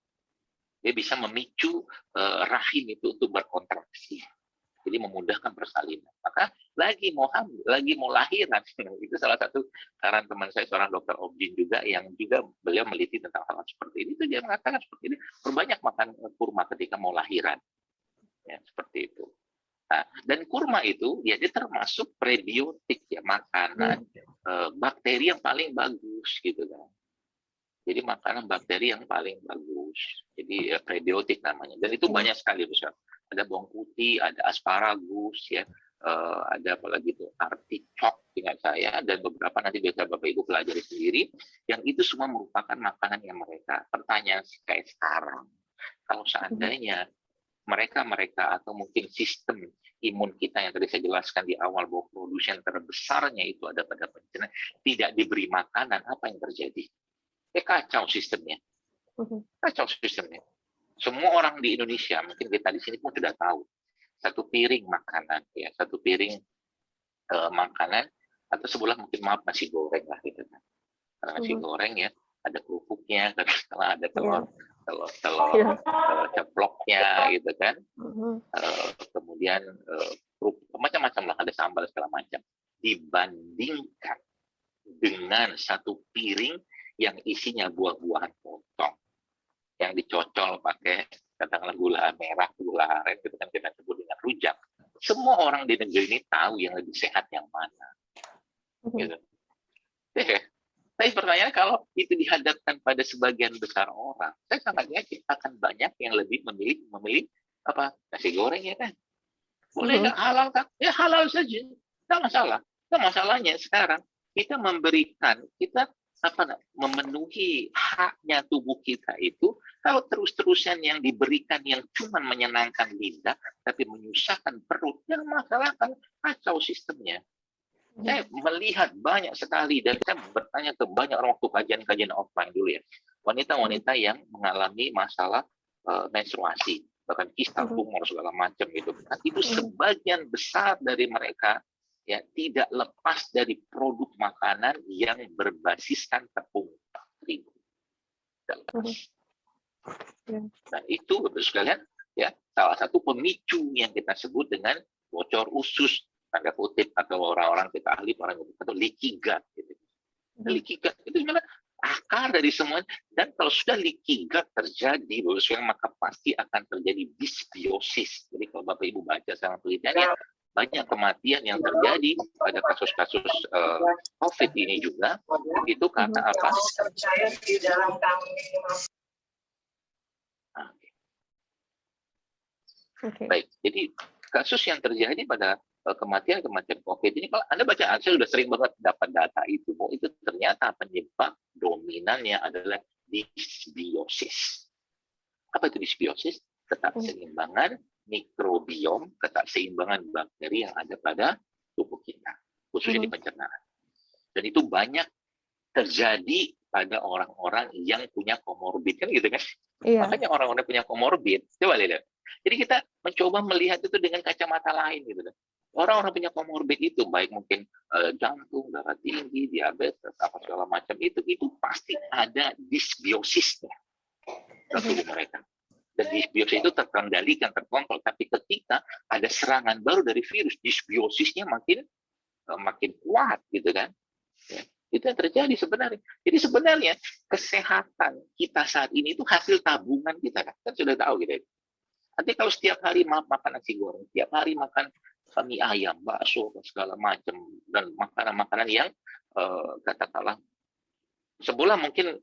Dia bisa memicu rahim itu untuk berkontraksi. Jadi memudahkan persalinan. Maka lagi mau lahiran, itu salah satu saran teman saya seorang dokter obgyn juga yang juga beliau meliti tentang hal seperti ini. Itu dia mengatakan seperti ini, perbanyak makan kurma ketika mau lahiran, ya seperti itu. Nah, dan kurma itu ya dia termasuk prebiotik ya makanan bakteri yang paling bagus gitu kan. Jadi makanan bakteri yang paling bagus. Jadi prebiotik namanya. Dan itu banyak sekali besar. Ada bawang putih, ada asparagus, ya, ada apalagi itu artichok, ingat saya, dan beberapa nanti biasa Bapak Ibu pelajari sendiri. Yang itu semua merupakan makanan yang mereka. Pertanyaan kayak sekarang, kalau seandainya mereka atau mungkin sistem imun kita yang tadi saya jelaskan di awal bahwa produsen terbesarnya itu ada pada pencernaan tidak diberi makanan, apa yang terjadi? Kacau sistemnya. Semua orang di Indonesia, mungkin kita di sini pun sudah tahu, satu piring makanan, ya satu piring makanan atau sebelah mungkin maaf nasi goreng lah gitu kan. Nasi goreng ya ada kerupuknya, setelah ada telur ceploknya gitu kan. Kemudian macam-macam lah, ada sambal segala macam. Dibandingkan dengan satu piring yang isinya buah-buahan potong yang dicocol pakai katakanlah gula merah, gula aren, itu kan kita sebut dengan rujak. Semua orang di negeri ini tahu yang lebih sehat yang mana. Gitu. Tapi pertanyaan kalau itu dihadapkan pada sebagian besar orang, saya sangat yakin akan banyak yang lebih memilih apa nasi goreng ya kan. Boleh nggak halal kan? Ya halal saja, nggak masalah. Nah, masalahnya sekarang kita memenuhi haknya tubuh kita itu kalau terus-terusan yang diberikan yang cuma menyenangkan lidah tapi menyusahkan perut, yang masalah kan kacau sistemnya. Saya melihat banyak sekali dan saya bertanya ke banyak orang waktu kajian offline dulu ya, wanita-wanita yang mengalami masalah menstruasi, bahkan kista tumor segala macam gitu. Nah, itu sebagian besar dari mereka ya tidak lepas dari produk makanan yang berbasiskan tepung terigu. Dan itu betul sekalian Ya, salah satu pemicu yang kita sebut dengan bocor usus, tanda kutip, atau orang-orang kita ahli orang atau leaky gut. Gitu. Leaky gut itu sebenarnya akar dari semuanya. Dan kalau sudah leaky gut terjadi, maka pasti akan terjadi dysbiosis. Jadi kalau Bapak Ibu baca sama penelitiannya, banyak kematian yang terjadi pada kasus-kasus COVID ini juga itu karena apa? Baik, jadi kasus yang terjadi pada kematian-kematian COVID ini, kalau Anda baca, saya sudah sering banget dapat data itu, bahwa itu ternyata penyebab dominannya adalah dysbiosis. Apa itu dysbiosis? Ketakseimbangan mikrobiom, ketakseimbangan bakteri yang ada pada tubuh kita, khususnya di pencernaan. Dan itu banyak terjadi pada orang-orang yang punya komorbid, kan gitu kan? Iya. Makanya orang-orang punya komorbid, coba lihat. Jadi kita mencoba melihat itu dengan kacamata lain gitu. Orang-orang punya komorbid itu, baik mungkin jantung, darah tinggi, diabetes, apa segala macam itu pasti ada dysbiosisnya dalam tubuh mereka. Dan dysbiosis itu terkendalikan, terkontrol. Tapi ketika ada serangan baru dari virus, dysbiosisnya makin kuat gitu kan. Ya. Itu yang terjadi sebenarnya. Jadi sebenarnya kesehatan kita saat ini itu hasil tabungan kita kan sudah tahu gitu. Nanti kalau setiap hari makan nasi goreng, setiap hari makan mie ayam, bakso, segala macam, dan makanan-makanan yang katakanlah sebulan mungkin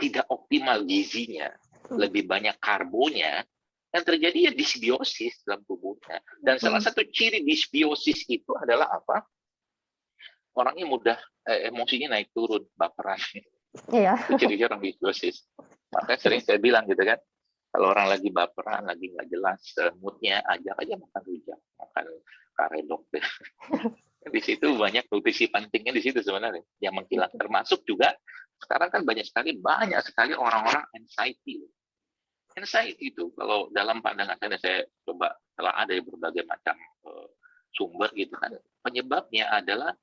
tidak optimal gizinya, lebih banyak karbonya, yang terjadi ya dysbiosis dalam tubuhnya. Dan salah satu ciri dysbiosis itu adalah apa? Orangnya mudah emosinya naik turun, baperan. Iya. Itu ciri-ciri orang dysbiosis. Makanya sering saya bilang gitu kan, kalau orang lagi baperan, lagi nggak jelas moodnya, ajak aja makan rujak, makan karedok. Di situ banyak nutrisi pentingnya di situ sebenarnya yang menghilang. Termasuk juga sekarang kan banyak sekali orang-orang anxiety. Anxiety itu kalau dalam pandangan saya coba telah ada berbagai macam sumber gitu kan, penyebabnya adalah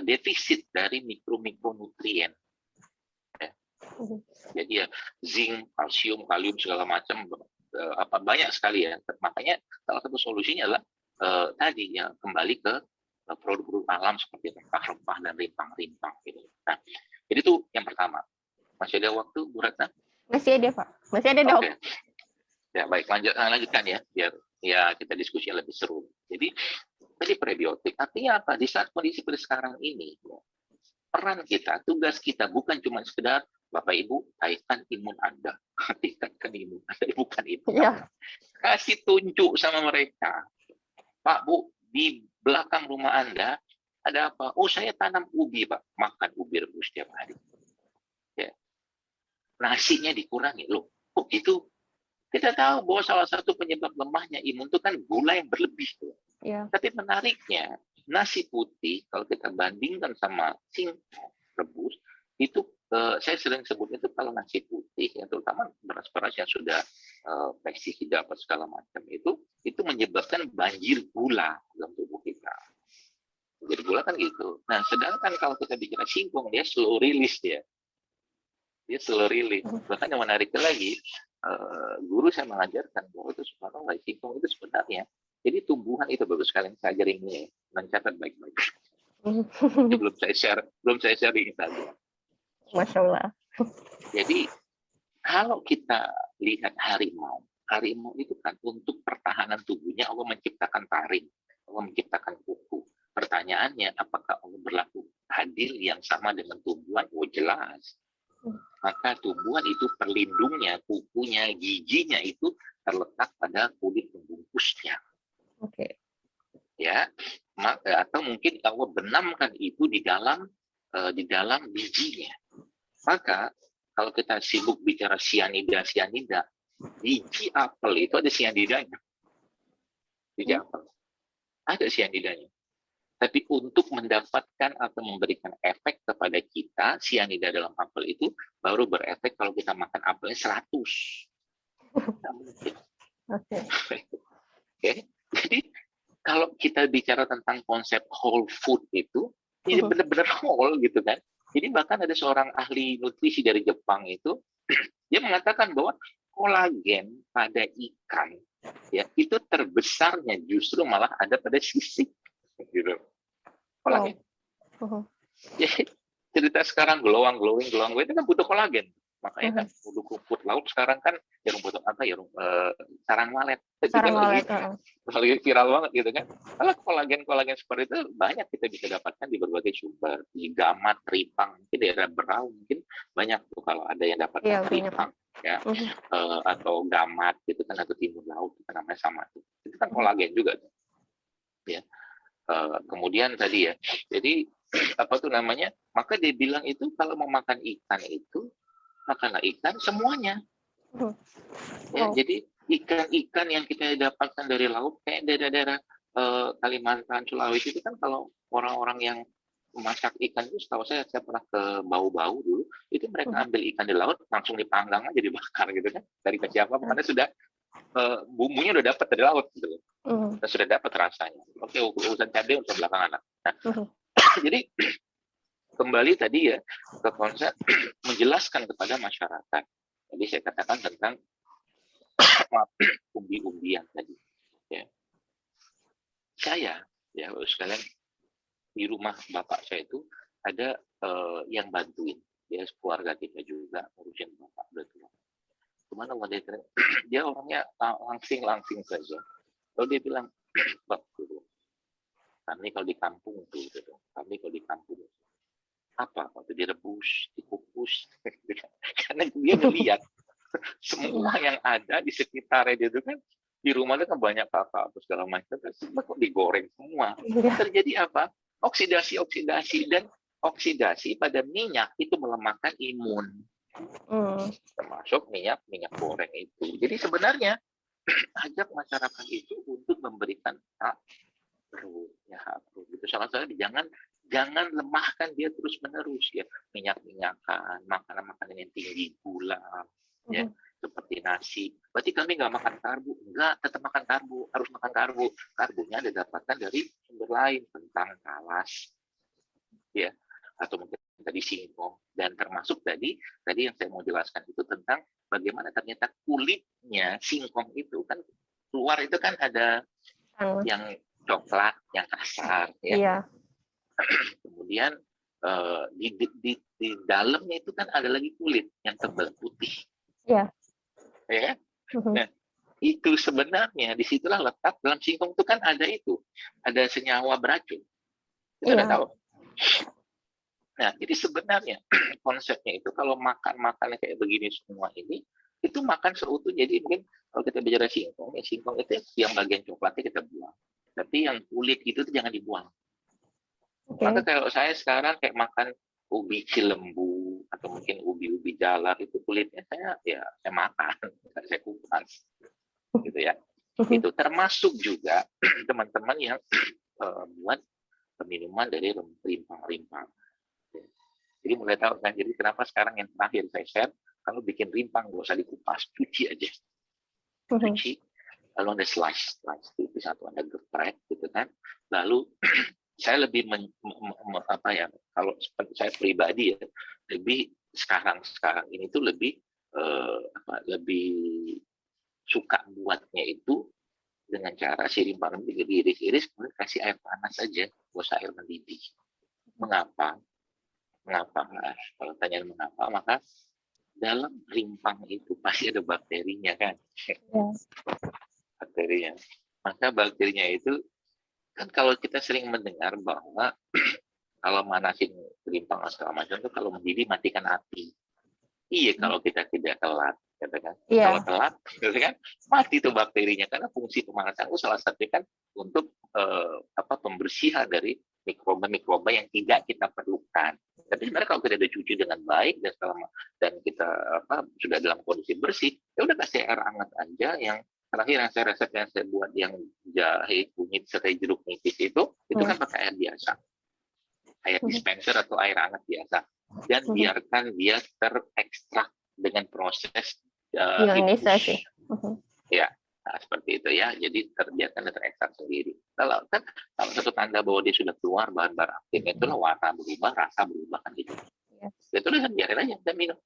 defisit dari mikronutrien. Jadi ya zinc, kalsium, kalium segala macam banyak sekali ya. Makanya salah satu solusinya adalah tadi ya kembali ke produk-produk alam seperti rempah-rempah dan rimpang-rimpang gitu. Nah, jadi itu yang pertama. Masih ada waktu, Bu Ratna? Masih ada, Pak. Masih ada, Dok. Okay. Ya baik, lanjutkan ya biar ya kita diskusi lebih seru. Jadi prebiotik artinya apa? Di saat kondisi seperti sekarang ini, peran kita, tugas kita bukan cuma sekedar Bapak Ibu kaitkan imun Anda, tingkatkan imun Anda, bukan itu. Ya. Kasih tunjuk sama mereka, Pak Bu, di belakang rumah Anda ada apa? Oh saya tanam ubi Pak, makan ubi rebus setiap hari. Ya. Nasinya dikurangi loh. Oh itu kita tahu bahwa salah satu penyebab lemahnya imun itu kan gula yang berlebih. Ya. Tapi menariknya nasi putih kalau kita bandingkan sama singkong rebus itu saya sering sebut itu kalau nasi putih ya terutama beras-beras yang sudah pestisida apa segala macam itu menyebabkan banjir gula dalam tubuh kita. Banjir gula kan gitu. Nah sedangkan kalau kita bicara singkong dia slow release dia slow release. Bahkan yang menariknya lagi guru saya mengajarkan bahwa itu subhanallah singkong itu sebenarnya jadi tumbuhan itu bagus sekali saya ajarin ini mencatat baik-baik. Ini belum saya share di Instagram. Masya Allah. Jadi kalau kita lihat harimau itu kan untuk pertahanan tubuhnya Allah menciptakan taring, Allah menciptakan kuku. Pertanyaannya apakah Allah berlaku adil yang sama dengan tumbuhan? Oh jelas. Maka tumbuhan itu perlindungnya, kukunya, giginya itu terletak pada kulit pembungkusnya. Oke. Ya, atau mungkin Allah benamkan itu di dalam bijinya. Maka kalau kita sibuk bicara sianida, biji apel itu ada sianidanya. Biji apel ada sianidanya. Tapi untuk mendapatkan atau memberikan efek kepada kita, sianida dalam apel itu baru berefek kalau kita makan apelnya 100. Tidak mungkin. Oke. Jadi kalau kita bicara tentang konsep whole food itu, ini benar-benar whole gitu kan. Jadi bahkan ada seorang ahli nutrisi dari Jepang itu, dia mengatakan bahwa kolagen pada ikan ya itu terbesarnya justru malah ada pada sisik gitu. Kolagen. Jadi cerita sekarang glowing itu kan butuh kolagen. Makanya kan rumput laut sekarang kan ya rumput apa ya sarang walet. Itu kan lagi viral banget gitu kan. Kalau kolagen seperti itu banyak kita bisa dapatkan di berbagai sumber, di gamat, ripang, mungkin daerah Berau mungkin banyak tuh kalau ada yang dapat ripang ya atau gamat gitu kan atau timun laut itu namanya sama tuh. Itu kan kolagen juga tuh. Ya. Kemudian tadi ya. Jadi apa tuh namanya? Maka dia bilang itu kalau mau makan ikan itu makanlah ikan semuanya. Ya, jadi ikan-ikan yang kita dapatkan dari laut kayak daerah-daerah Kalimantan, Sulawesi itu kan kalau orang-orang yang memasak ikan itu setahu saya pernah ke Bau-Bau dulu itu mereka ambil ikan di laut langsung dipanggang aja dibakar gitu kan dari ke siapa karena sudah bumbunya udah dapat dari laut gitu dan sudah dapat rasanya. Oke, urusan cabai untuk belakangan. Nah, jadi kembali tadi ya ke konsep menjelaskan kepada masyarakat. Jadi saya katakan tentang umbi-umbian tadi. Ya. Saya ya sekalian di rumah bapak saya itu ada yang bantuin ya keluarga kita juga ngurusin bapak udah tua. Kemana mau dia orangnya langsing saja. Lalu dia bilang, Pak, kami kalau di kampung tuh, gitu. Kami kalau di kampung apa? Waktu direbus, dikukus, karena dia melihat semua yang ada di sekitarnya itu kan di rumah itu kan banyak kakak atau segala macam, kok digoreng semua. Terjadi apa? Oksidasi dan oksidasi pada minyak itu melemahkan imun. Termasuk minyak goreng itu. Jadi sebenarnya ajak masyarakat itu untuk memberikan hak perut. Itu salah satu jangan lemahkan dia terus menerus ya minyakan makanan yang tinggi gula ya seperti nasi. Berarti kami nggak makan karbo, enggak tetap makan karbo, harus makan karbo. Karbonya didapatkan dari sumber lain tentang talas ya atau mungkin tadi singkong dan termasuk tadi yang saya mau jelaskan itu tentang bagaimana ternyata kulitnya singkong itu kan keluar itu kan ada yang coklat yang kasar ya. Iya. Kemudian di dalamnya itu kan ada lagi kulit yang tebal putih. Iya. Ya. Nah, itu sebenarnya disitulah letak dalam singkong itu kan ada senyawa beracun. Kita udah tahu. Nah, jadi sebenarnya konsepnya itu kalau makan kayak begini semua ini, itu makan seutuh. Jadi mungkin kalau kita bicara singkong itu yang bagian coklatnya kita buang. Tapi yang kulit itu jangan dibuang. Maka kalau saya sekarang kayak makan ubi cilembu atau mungkin ubi jalar itu kulitnya saya makan, saya kupas, gitu ya. Itu termasuk juga teman-teman yang buat minuman dari rimpang-rimpang. Jadi mulai tahu kan, jadi kenapa sekarang yang terakhir saya share, kalau bikin rimpang nggak usah dikupas, cuci aja. Cuci, lalu ada slice tipis atau ada geprek gitu kan. Lalu saya lebih kalau seperti saya pribadi ya, lebih sekarang ini tuh lebih suka buatnya itu dengan cara si rimpang diiris-iris kemudian kasih air panas saja, nggak usah air mendidih. Mengapa? Kalau tanya mengapa, maka dalam rimpang itu pasti ada bakterinya kan? Bakterinya. Maka bakterinya itu kan kalau kita sering mendengar bahwa kalau manasin rimpang segala macam itu kalau mendidih matikan api. Iya kalau kita tidak telat, katakan. Kalau telat, kan mati itu bakterinya karena fungsi pemanasan itu salah satunya kan untuk pembersihan dari mikroba yang tidak kita perlukan. Tapi sebenarnya kalau kita udah cuci dengan baik dan kita sudah dalam kondisi bersih, ya udah kasih air hangat aja. Yang terakhir resep yang saya buat yang jahe, kunyit, serai jeruk nipis itu kan pakai air biasa, air dispenser atau air hangat biasa, dan biarkan dia terekstrak dengan proses ionisasi. Ya. Nah, seperti itu ya, jadi terbiarkan dan terekstrak sendiri. Kalau kan salah satu tanda bahwa dia sudah keluar bahan-bahan aktifnya itulah warna berubah, rasa berubah kan gitu. Itu udah biarin aja, dan minum.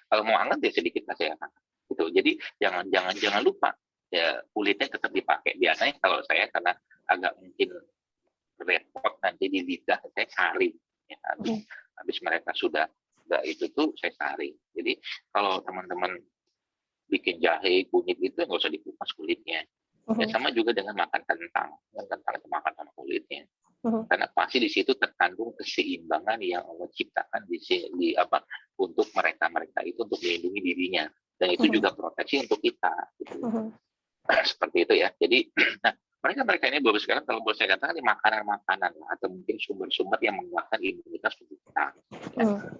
Kalau mau hangat ya sedikit kasih air hangat. Itu gitu. Jadi jangan lupa ya, kulitnya tetap dipakai. Biasanya kalau saya karena agak mungkin repot nanti di lidah, saya saring ya, habis mereka sudah itu tuh saya saring. Jadi kalau teman-teman bikin jahe kunyit itu nggak usah dikupas kulitnya. Ya, sama juga dengan makan kentang itu makan sama kulitnya. Karena pasti di situ terkandung keseimbangan yang Allah ciptakan di apa untuk mereka itu untuk melindungi dirinya, dan itu juga proteksi untuk kita. Gitu. Seperti itu ya. Jadi, nah mereka ini baru sekarang kalau boleh saya katakan ini makanan-makanan atau mungkin sumber-sumber yang menguatkan imunitas tubuh kita.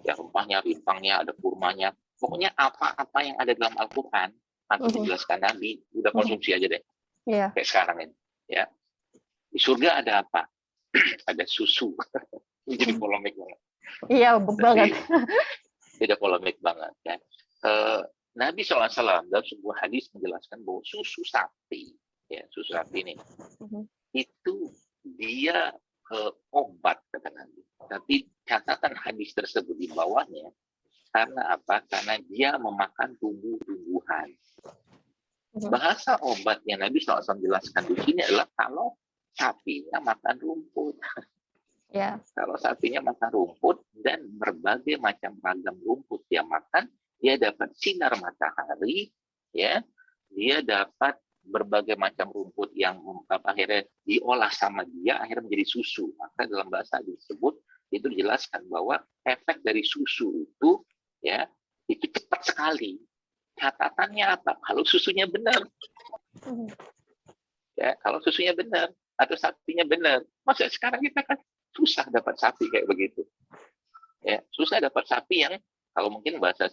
Ya, rempahnya, rimpangnya, ada kurmanya. Pokoknya apa-apa yang ada dalam Al-Quran atau dijelaskan Nabi, udah konsumsi aja deh. Kayak sekarang ini. Ya. Di surga ada apa? Ada susu. Ini jadi polemik banget. Iya, banget. Tidak polemik banget. Ya. Nabi SAW dalam sebuah hadis menjelaskan bahwa susu sapi, ya susu sapi ini, itu dia obat, kata Nabi. Tapi catatan hadis tersebut di bawahnya, karena apa? Karena dia memakan tumbuh-tumbuhan. Bahasa obat yang Nabi SAW jelaskan di sini adalah kalau sapinya makan rumput. Ya. Kalau sapinya makan rumput dan berbagai macam ragam rumput dia makan, dia dapat sinar matahari, ya, dia dapat berbagai macam rumput yang akhirnya diolah sama dia, akhirnya menjadi susu. Maka dalam bahasa disebut itu dijelaskan bahwa efek dari susu itu, ya, itu cepat sekali. Catatannya apa? Kalau susunya benar, ya, kalau susunya benar atau sapinya benar. Masa sekarang kita kan susah dapat sapi kayak begitu, ya, susah dapat sapi yang kalau mungkin bahasa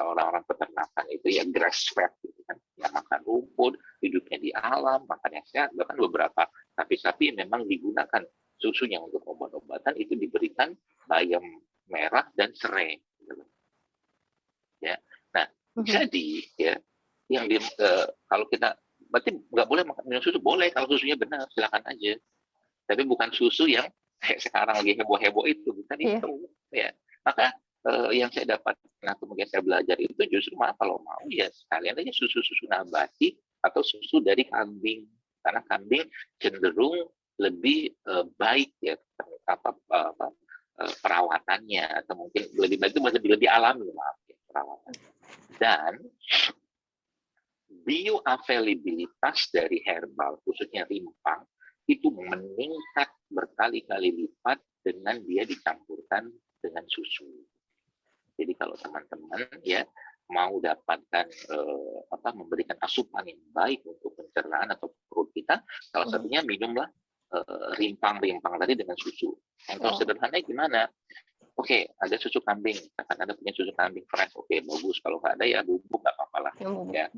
orang-orang peternakan itu ya grass fed gitu kan, yang makan rumput, hidupnya di alam, makan yang sehat. Bahkan beberapa sapi-sapi memang digunakan susunya untuk obat-obatan itu diberikan bayam merah dan serai. Gitu. Ya, nah jadi ya yang kalau kita berarti nggak boleh minum susu, boleh kalau susunya benar, silakan aja. Tapi bukan susu yang kayak sekarang lagi heboh-heboh itu, bukan itu. Ya, maka yang saya dapat, nah kemudian saya belajar itu justru malah kalau mau ya sekalian aja susu-susu nabati atau susu dari kambing, karena kambing cenderung lebih baik ya perawatannya, atau mungkin lebih baik itu lebih alami, maaf ya, perawatan. Dan bioavailabilitas dari herbal, khususnya rimpang, itu meningkat berkali-kali lipat dengan dia dicampurkan dengan susu. Jadi kalau teman-teman ya mau dapatkan memberikan asupan yang baik untuk pencernaan atau perut kita, salah satunya minumlah rimpang-rimpang tadi dengan susu. Contoh sederhananya gimana? Oke, ada susu kambing, akan ada punya susu kambing fresh, oke, bagus. Kalau nggak ada ya bubuk nggak apa-apa lah. Ya.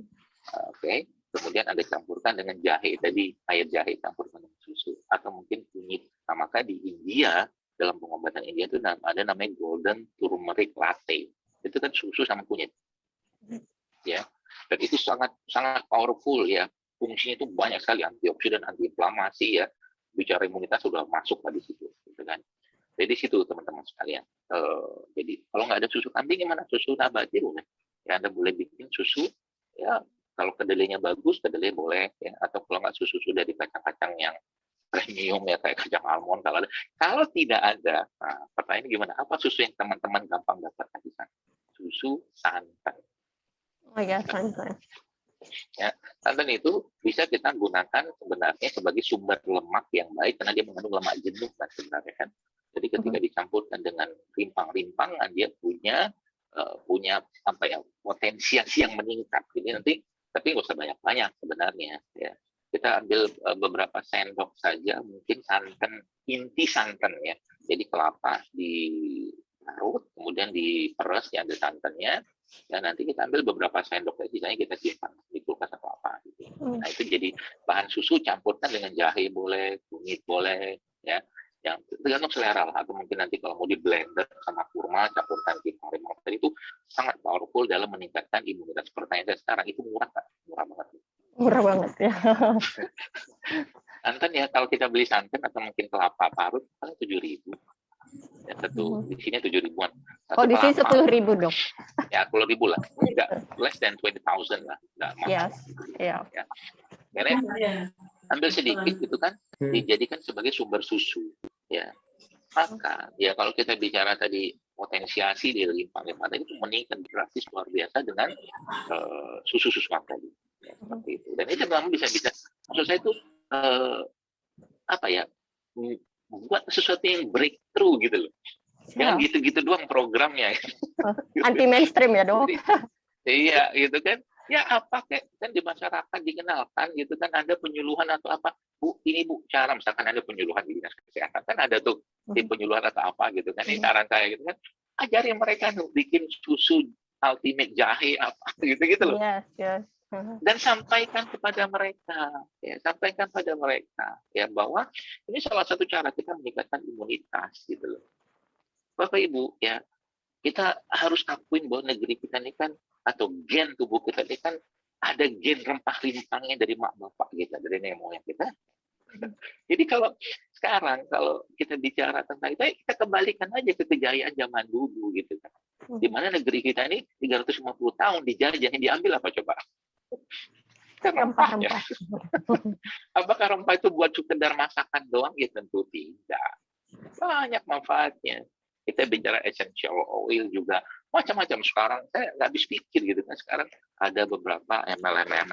Oke, kemudian ada campurkan dengan jahe tadi, air jahe campurkan dengan susu, atau mungkin kunyit. Nah, maka di India, dalam pengobatan India itu ada namanya golden turmeric latte. Itu kan susu sama kunyit. Ya. Dan itu sangat sangat powerful ya. Fungsinya itu banyak sekali, antioksidan, antiinflamasi ya. Bicara imunitas sudah masuk di situ, gitu kan. Jadi situ teman-teman sekalian. Jadi kalau nggak ada susu kambing gimana? Susu nabati boleh. Ya, Anda boleh bikin susu. Ya, kalau kedelainya bagus, kedelai boleh. Ya. Atau kalau nggak susu dari kacang-kacang yang premium ya kayak kacang almond kalau ada. Kalau tidak ada, nah, pertanyaannya gimana? Apa susu yang teman-teman gampang dapatkan di sana? Susu santan. Oh ya, santan. Ya, santan itu bisa kita gunakan sebenarnya sebagai sumber lemak yang baik karena dia mengandung lemak jenuh kan sebenarnya kan. Jadi ketika dicampurkan dengan rimpang-rimpangan dia punya apa ya potensiasi yang meningkat. Jadi nanti tapi nggak usah banyak-banyak sebenarnya ya. Kita ambil beberapa sendok saja mungkin santan, inti santan ya. Jadi kelapa diparut kemudian diperes ya ada santannya. Dan nanti kita ambil beberapa sendok sisanya kita simpan di kulkas atau apa gitu. Nah itu jadi bahan susu campurkan dengan jahe boleh, kunyit boleh ya. Yang tergantung selera lah, atau mungkin nanti kalau mau di blender sama kurma campurkan rimpang-rimpang tadi itu sangat powerful dalam meningkatkan imunitas. Pertanyaan saya sekarang itu murah nggak? Murah banget. Murah banget ya. Santan ya kalau kita beli santan atau mungkin kelapa parut paling 7.000. Ya, satu di sini 7.000-an. Oh di sini 10.000 dok. Ya 10.000 lah, enggak less than 20,000 lah, enggak mahal. Yes. Yeah. Ya. Karena ambil sedikit gitu kan, dijadikan sebagai sumber susu. Ya, maka ya kalau kita bicara tadi potensiasi di limpah-limpah tadi itu meningkat drastis luar biasa dengan susu-susu tadi. Ya, seperti itu. Dan itu memang bisa maksud saya itu apa ya, membuat sesuatu yang breakthrough gitu loh. Jangan gitu-gitu doang programnya. Anti mainstream ya dok. Iya gitu kan. Ya apa kayak kan di masyarakat dikenalkan gitu kan, ada penyuluhan atau apa, Bu ini Bu cara, misalkan ada penyuluhan di dinas kesehatan kan ada tuh tim penyuluhan atau apa gitu kan, ini saran saya gitu kan, ajarin mereka tuh bikin susu ultimate jahe apa gitu loh. Yes. Dan sampaikan kepada mereka, ya sampaikan pada mereka ya bahwa ini salah satu cara kita meningkatkan imunitas gitu loh. Bapak Ibu ya, kita harus akuin bahwa negeri kita ini kan, atau gen tubuh kita ini kan ada gen rempah-rimpahnya dari mak bapak kita, dari nenek moyang kita. Jadi kalau sekarang kalau kita bicara tentang itu, kita kembalikan aja ke kejayaan zaman dulu gitu kan. Di mana negeri kita ini 350 tahun dijajah, yang diambil apa coba? Rempah-rempah. Apakah rempah itu buat sekedar masakan doang? Ya tentu tidak. Banyak manfaatnya. Kita bicara essential oil juga macam-macam. Sekarang saya nggak habis pikir gitu kan, sekarang ada beberapa MLM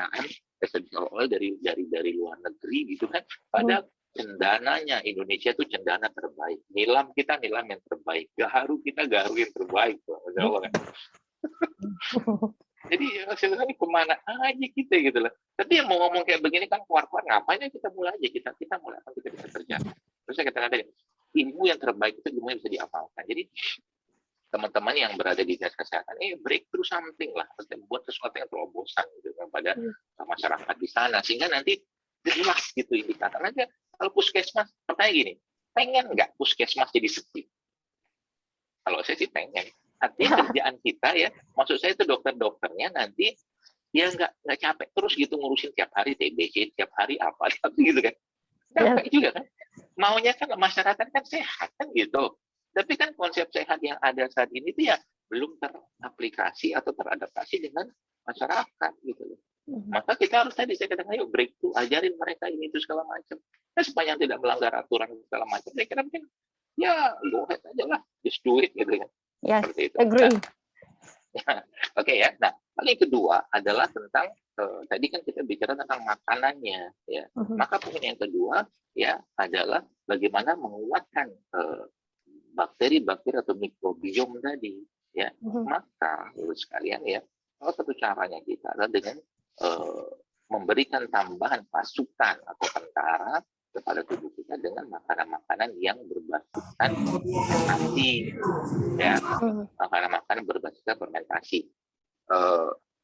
essential oil dari luar negeri gitu kan, pada cendananya Indonesia itu cendana terbaik, nilam kita nilam yang terbaik, gaharu kita gaharu yang terbaik. Jadi sebenarnya kemana aja kita gitu loh. Tapi yang mau ngomong kayak begini kan keluar-keluar, ngapain kita mulai aja, kita mulai apa kita bisa kerjakan. Terus saya katakan tadi, ilmu yang terbaik itu ilmu yang bisa diamalkan. Jadi teman-teman yang berada di dinas kesehatan, breakthrough something lah, buat sesuatu yang terobosan gitu kepada masyarakat di sana, sehingga nanti jelas gitu indikator aja. Kalau puskesmas, pertanyaan gini, pengen nggak puskesmas jadi sepi? Kalau saya sih pengen. Artinya kerjaan kita ya, maksud saya itu dokter-dokternya nanti ya nggak capek terus gitu ngurusin tiap hari TBC, tiap hari apa gitu kan. Capek juga kan. Maunya kan masyarakat kan sehat kan gitu. Tapi kan konsep sehat yang ada saat ini itu ya belum teraplikasi atau teradaptasi dengan masyarakat gitu loh. Maka kita harus tadi saya katakan, ayo breakthrough, ajarin mereka ini itu segala macam. Nah, sepanjang tidak melanggar aturan segala macam, saya kira mungkin ya go ahead aja lah, just do it gitu kan. Yes, seperti itu. agree. Oke ya. Nah, yang kedua adalah tentang tadi kan kita bicara tentang makanannya ya. Maka poin yang kedua ya adalah bagaimana menguatkan bakteri-bakteri atau mikrobiom tadi ya. Maka menurut sekalian ya, salah satu caranya kita adalah dengan memberikan tambahan pasukan atau tentara kepada tubuh kita dengan makanan-makanan yang berbasiskan fermentasi ya, makanan-makanan berbasiskan fermentasi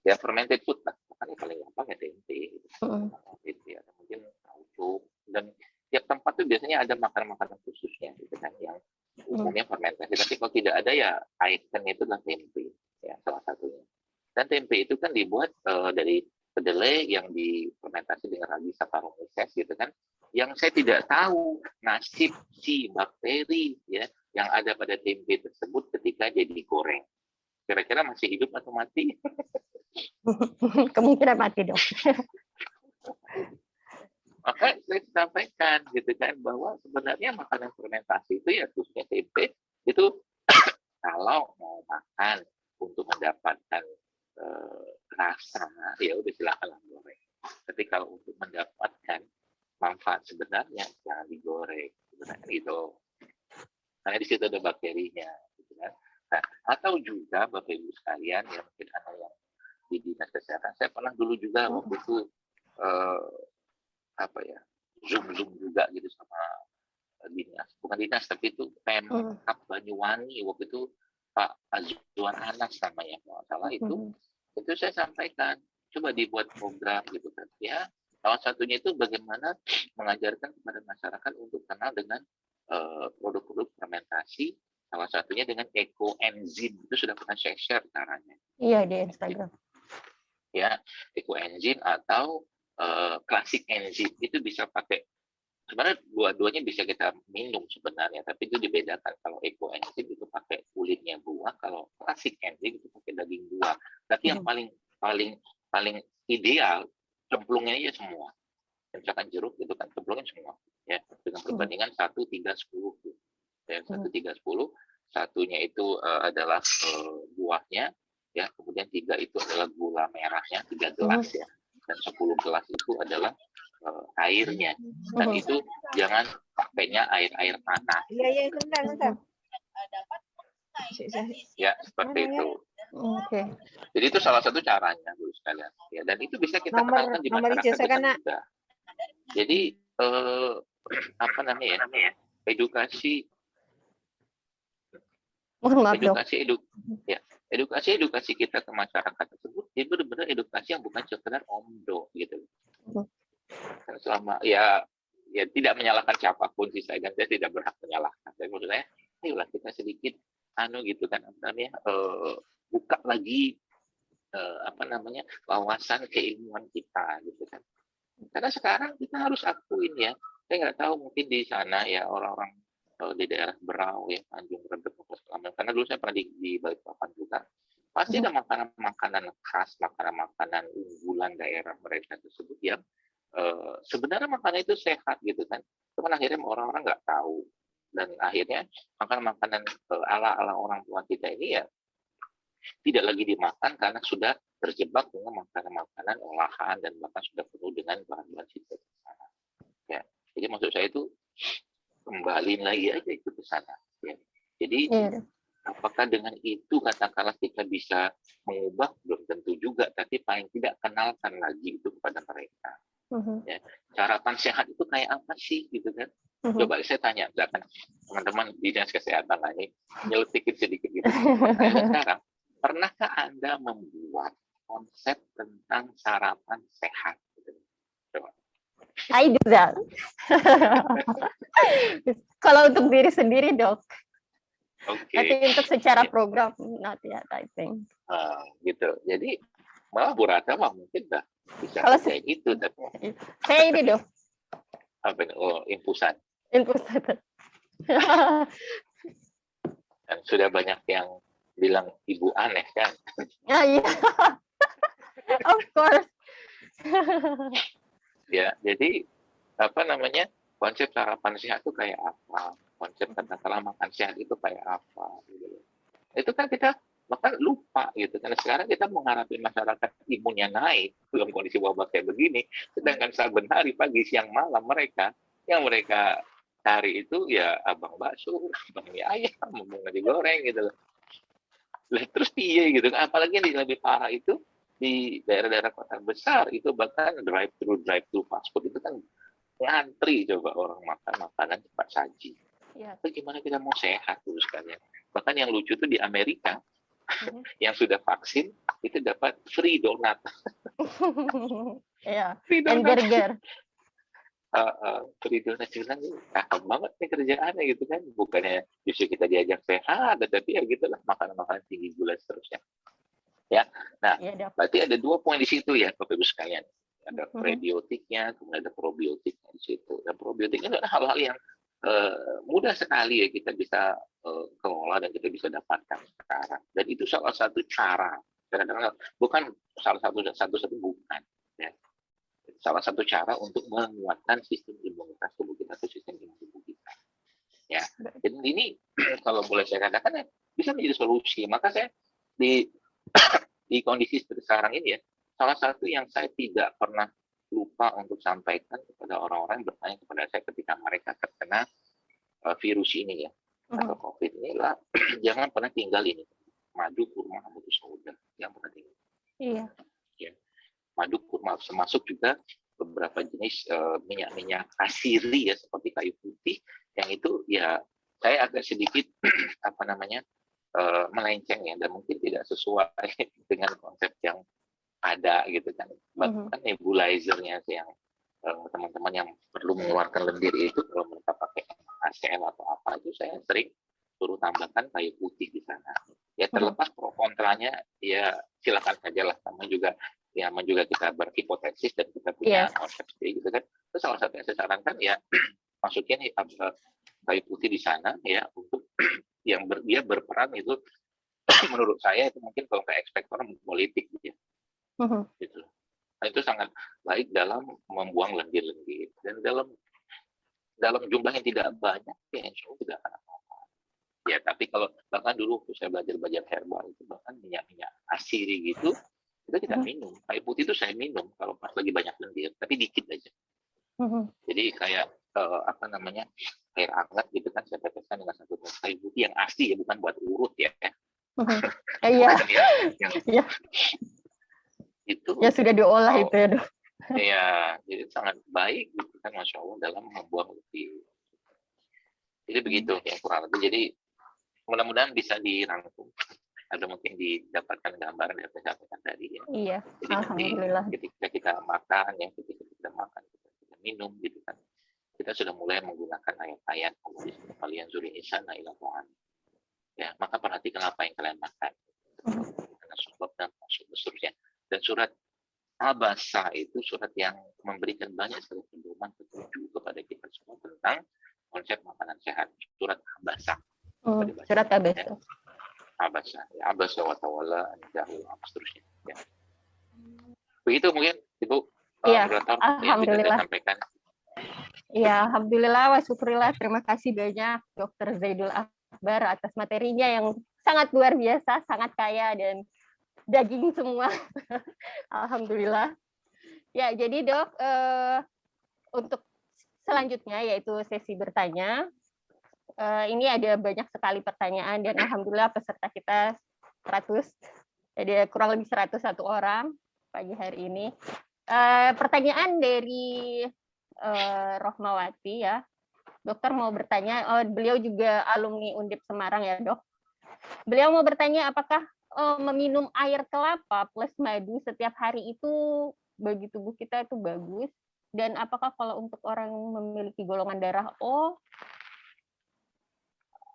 ya, fermented food lah, makanya paling gampang ya tempe gitu ya, mungkin tahu. Dan tiap tempat tuh biasanya ada makanan-makanan khususnya gitu kan, yang umumnya fermentasi, tapi kalau tidak ada ya ikonnya itu adalah tempe ya, salah satunya. Dan tempe itu kan dibuat dari kedelai yang difermentasi dengan ragi Saccharomyces gitu kan, yang saya tidak tahu nasib si bakteri ya yang ada pada tempe tersebut ketika jadi goreng. Kira-kira masih hidup atau mati? Kemungkinan mati dok. Maka saya sampaikan gitu kan, bahwa sebenarnya makanan fermentasi itu ya khususnya tempe itu kalau mau makan untuk mendapatkan rasa ya udah silakan goreng. Tapi kalau untuk mendapatkan manfaat sebenarnya jangan digoreng sebenarnya itu, karena di situ ada bakterinya gitu kan. Nah, atau juga Bapak Ibu sekalian yang mungkin ada yang di dinas kesehatan, saya pernah dulu juga waktu itu zoom juga gitu sama dinas, bukan dinas tapi itu Pemkab Banyuwangi waktu itu, Pak Azwan Anas namanya kalau salah itu saya sampaikan coba dibuat program gitu kan ya. Salah satunya itu bagaimana mengajarkan kepada masyarakat untuk kenal dengan produk-produk fermentasi, salah satunya dengan ekoenzim. Itu sudah pernah saya share caranya. Iya, di Instagram. Ya, ekoenzim atau klasik enzim itu bisa pakai, sebenarnya dua-duanya bisa kita minum sebenarnya, tapi itu dibedakan. Kalau ekoenzim itu pakai kulitnya buah, kalau klasik enzim itu pakai daging Tapi yang paling paling paling ideal cemplungnya aja semua. Misalkan jeruk itu kan cemplungnya semua, ya, dengan perbandingan 1:3:10, ya, 1:3:10, satunya itu adalah buahnya, ya, kemudian 3 itu adalah gula merahnya, 3 gelas ya, dan 10 gelas itu adalah airnya. Dan itu jangan pakainya air panas. Iya, sebentar. Ya, seperti itu. Oke. Jadi itu salah satu caranya, Bu sekalian. Ya, dan itu bisa kita kenalkan di nomor masyarakat ijazah kita kan, Nak? juga. Jadi apa namanya ya? Edukasi Mohon maaf dok. edukasi kita ke masyarakat tersebut itu benar-benar edukasi yang bukan sekedar omdo gitu. Kan selama ya tidak menyalahkan siapapun sih saya, dan saya tidak berhak menyalahkan. Tapi menurut saya, ayolah kita sedikit gitu kan, namanya buka lagi apa namanya wawasan keilmuan kita gitu kan. Karena sekarang kita harus akuin ya, saya nggak tahu mungkin di sana ya orang-orang di daerah Berau ya, Tanjung Redep, karena dulu saya pernah di Balikpapan juga, pasti ada makanan-makanan khas, makanan-makanan unggulan daerah mereka tersebut yang sebenarnya makanan itu sehat gitu kan, cuman akhirnya orang-orang nggak tahu, dan akhirnya makanan-makanan ala-ala orang tua kita ini ya tidak lagi dimakan karena sudah terjebak dengan makanan-makanan olahan dan bahkan sudah penuh dengan bahan-bahan sintetis. Ya, jadi maksud saya itu kembali lagi aja itu ke sana. Ya. Jadi apakah dengan itu katakanlah kita bisa mengubah, belum tentu juga, tapi paling tidak kenalkan lagi itu kepada mereka. Ya. Sarapan sehat itu kayak apa sih gitu kan? Coba saya tanya, misalkan teman-teman di dinas kesehatan ini nyeletikin sedikit gitu. Sekarang, pernahkah Anda membuat konsep tentang sarapan sehat? Coba. I do that. Kalau untuk diri sendiri dok. Oke. Tapi untuk secara program, not yet, I think. Gitu. Jadi malah Bu Rata mah mungkin dah bisa Kalau kayak gitu. Tapi saya ini dok. apa ini? Oh, infusan. Infusan. Dan sudah banyak yang bilang ibu aneh kan? Iya. Of course. Ya, jadi apa namanya, konsep sarapan sehat itu kayak apa, konsep katakanlah makan sehat itu kayak apa gitu. Itu kan kita bahkan lupa gitu, karena sekarang kita menghadapi masyarakat imunnya naik dalam kondisi wabah kayak begini, sedangkan saben hari pagi siang malam mereka cari itu ya abang bakso, abang mie ayam, abang nasi goreng gitu loh. Terus piye gitu, apalagi yang lebih parah itu di daerah-daerah kota besar itu bahkan drive thru fast food itu kan ngantri coba orang makan makanan cepat saji. Ya. Itu gimana kita mau sehat terus sekalian? Bahkan yang lucu tuh di Amerika yang sudah vaksin itu dapat free donat. Iya. Free And donat. burger. Free donat bilang cakep banget nih kerjaannya gitu kan, bukannya justru kita diajak sehat, tapi ya gitulah makanan-makanan tinggi gula seterusnya. Ya, nah, berarti ada 2 poin di situ ya, Bapak Ibu sekalian. Ada prebiotiknya, kemudian ada probiotiknya di situ. Dan probiotiknya adalah hal-hal yang mudah sekali ya kita bisa kelola dan kita bisa dapatkan sekarang. Dan itu salah satu cara, bukan salah satu bukan. Ya. Salah satu cara untuk menguatkan sistem imunitas tubuh kita atau sistem imun tubuh kita. Ya, dan ini kalau boleh saya katakan ya bisa menjadi solusi. Maka saya di kondisi seperti sekarang ini ya, salah satu yang saya tidak pernah lupa untuk sampaikan kepada orang-orang yang bertanya kepada saya ketika mereka terkena virus ini ya, atau COVID ini lah, jangan pernah tinggal ini madu, kurma, batu sauda, yang pernah tinggal. Iya. Ya. Madu, kurma, termasuk juga beberapa jenis minyak-minyak kasiri ya, seperti kayu putih, yang itu ya saya agak sedikit apa namanya melenceng ya, dan mungkin tidak sesuai dengan konsep yang ada gitu kan. Bahkan nebulizernya yang teman-teman yang perlu mengeluarkan lendir itu kalau mereka pakai HCl atau apa itu saya sering suruh tambahkan kayu putih di sana. Ya terlepas pro kontranya ya silakan saja lah, sama juga kita berhipotesis dan kita punya konsep sendiri gitu kan. Itu salah satu yang saya sarankan ya masukin kayu putih di sana ya untuk yang dia berperan itu menurut saya itu mungkin kalau nggak ekspektor politik gitu ya. Gitu. Nah, itu sangat baik dalam membuang lendir-lendir dan dalam jumlah yang tidak banyak ya insya Allah tidak akan apa-apa. Ya tapi kalau bahkan dulu waktu saya belajar herbal itu bahkan minyak asiri gitu kita tidak minum. Air putih itu saya minum kalau pas lagi banyak lendir tapi dikit aja. Jadi kayak apa namanya air hangat gitu kan saya teteskan dengan satu tes air putih yang asli ya bukan buat urut ya. Iya. Iya. Itu ya sudah diolah itu ya Dok. Ya jadi sangat baik gitu kan Masya Allah dalam membuang lendir. Jadi begitu yang kurang lebih. Jadi mudah-mudahan bisa dirangkum atau mungkin didapatkan gambaran dari penjelasan tadi ya. Iya. Jadi Alhamdulillah. ketika kita makan ya ketika kita makan kita minum gitu kan kita sudah mulai menggunakan ayat-ayat kalian zuri insana ila Tuhan. Ya maka perhatikan apa yang kalian makan. Karena sebab dan maksud seterusnya. Dan surat Abasa itu surat yang memberikan banyak sekali pedoman petunjuk kepada kita semua tentang konsep makanan sehat. Surat Abasa. Surat Abasa. Abasa, ya Abasa wa tawalla anjahu seterusnya. Ya. Begitu mungkin Ibu moderator yang bisa saya sampaikan. Iya, alhamdulillah wa syukurillah. Terima kasih banyak Dr. Zaidul Akbar atas materinya yang sangat luar biasa, sangat kaya dan daging semua. Alhamdulillah. Ya, jadi Dok, untuk selanjutnya yaitu sesi bertanya. Ini ada banyak sekali pertanyaan dan alhamdulillah peserta kita 100. Jadi kurang lebih 101 orang pagi hari ini. Pertanyaan dari Rohmawati ya. Dokter mau bertanya, beliau juga alumni Undip Semarang ya, Dok. Beliau mau bertanya apakah meminum air kelapa plus madu setiap hari itu bagi tubuh kita itu bagus, dan apakah kalau untuk orang memiliki golongan darah O,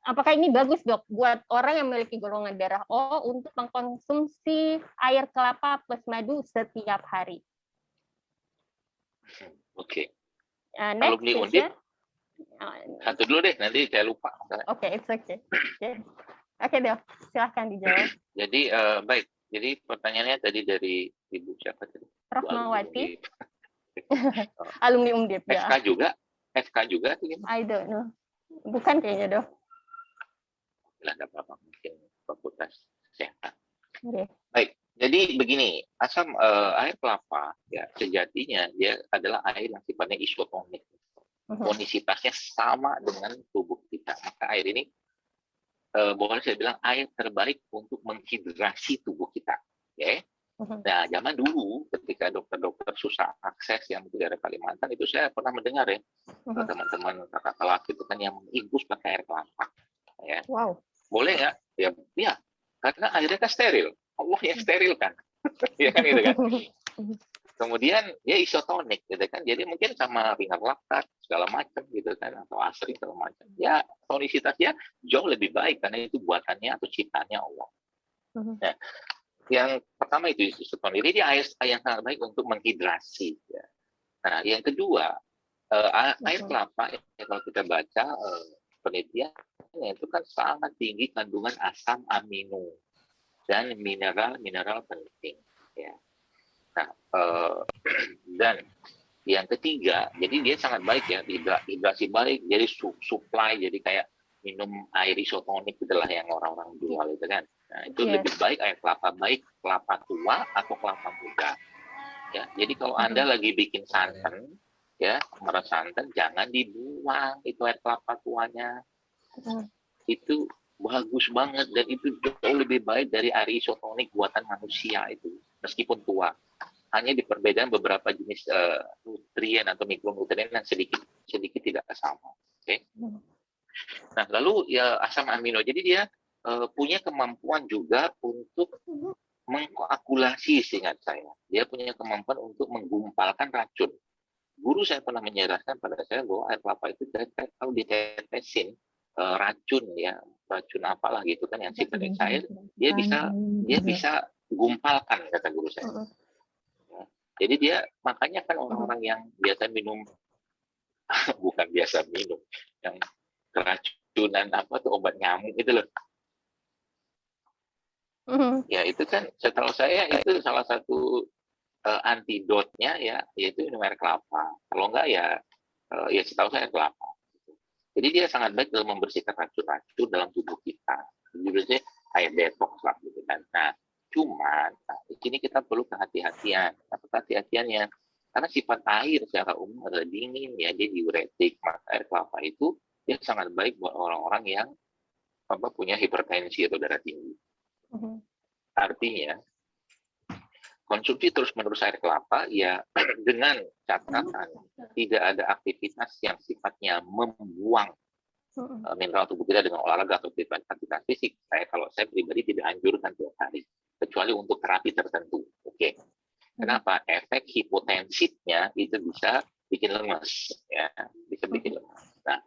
apakah ini bagus Dok buat orang yang memiliki golongan darah O untuk mengkonsumsi air kelapa plus madu setiap hari? Oke. Alumni Undip satu dulu deh, nanti saya lupa. Oke, it's okay. Oke Dok, silahkan dijawab. Jadi baik, jadi pertanyaannya tadi dari Ibu siapa tadi? Rohmawati. Alumni Undip ya. FK juga atau gimana? I don't know. Bukan kayaknya Dok. Tidak apa-apa, mungkin fakultas kesehatan. Okay. Baik, jadi begini, asam air kelapa ya sejatinya dia adalah air yang sifatnya isotonik. Fonisitasnya sama dengan tubuh kita. Maka air ini boleh saya bilang air terbaik untuk menghidrasi tubuh kita. Okay? Nah, zaman dulu ketika dokter-dokter susah akses yang di daerah Kalimantan itu saya pernah mendengar ya teman-teman kakak kelas itu kan yang menginfus pakai air kelapa. Ya. Wow. Boleh nggak? Ya, karena airnya kan steril. Allah yang steril kan, ya kan gitu kan. Kemudian ya isotonik gitu kan, jadi mungkin sama ringan laktat segala macam gitu kan, atau asri segala macam. Ya tonisitasnya jauh lebih baik karena itu buatannya atau ciptaannya Allah. Nah, yang pertama itu isotonik, jadi air yang sangat baik untuk menghidrasi. Ya. Nah, yang kedua air kelapa kalau kita baca penelitiannya itu kan sangat tinggi kandungan asam amino dan mineral penting. Ya. Nah, dan yang ketiga, jadi dia sangat baik ya, hidrasi baik, jadi supply, jadi kayak minum air isotonik itulah yang orang-orang jual itu kan. Nah, itu lebih baik air kelapa, baik kelapa tua atau kelapa muda. Ya, jadi kalau Anda lagi bikin santan, ya, meres santan, jangan dibuang itu air kelapa tuanya. Itu bagus banget dan itu jauh lebih baik dari air isotonik buatan manusia itu, meskipun tua. Hanya di perbedaan beberapa jenis nutrien atau mikronutrien yang sedikit tidak sama. Okay? Nah, lalu ya asam amino. Jadi dia punya kemampuan juga untuk mengkoagulasi, seingat saya. Dia punya kemampuan untuk menggumpalkan racun. Guru saya pernah menjelaskan pada saya bahwa air kelapa itu kalau ditetesin racun ya, racun apalah gitu kan yang sifatnya cair, dia bisa gumpalkan, kata guru saya. Jadi dia makanya kan orang-orang yang biasa minum bukan biasa minum yang keracunan apa tuh obat nyamuk itu loh. Ya itu kan setahu saya itu salah satu antidotnya ya, yaitu minum air kelapa. Kalau enggak ya, ya setahu saya air kelapa. Jadi dia sangat baik dalam membersihkan racun-racun dalam tubuh kita. Judulnya air detox lah gitu kan. Nah, cuman di sini kita perlu kehati-hatian. Apa kehati-hatiannya? Karena sifat air secara umum adalah dingin, ya dia diuretik. Maka air kelapa itu dia sangat baik buat orang-orang yang punya hipertensi atau darah tinggi. Artinya konsumsi terus-menerus air kelapa ya dengan catatan tidak ada aktivitas yang sifatnya membuang mineral tubuh kita dengan olahraga atau aktivitas fisik. Kalau saya pribadi tidak anjurkan tiap hari, kecuali untuk terapi tertentu. Oke. Kenapa? Efek hipotensifnya itu bisa bikin lemas, ya, bisa bikin lemas. Nah,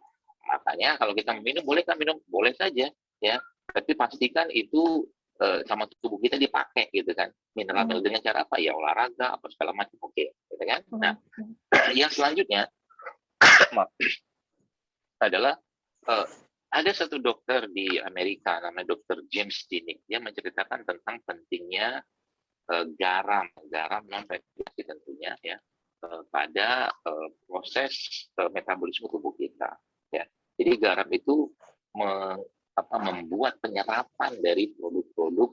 makanya kalau kita minum, bolehkah minum? Boleh saja, ya. Tapi pastikan itu sama tubuh kita dipakai gitu kan, mineral dengan cara apa ya, olahraga apa segala macam, oke, gitu kan. Nah, yang selanjutnya adalah ada satu dokter di Amerika namanya Dokter James Dinnick. Dia menceritakan tentang pentingnya garam non fermentasi tentunya ya pada proses metabolisme tubuh kita. Ya, jadi garam itu membuat penyerapan dari produk-produk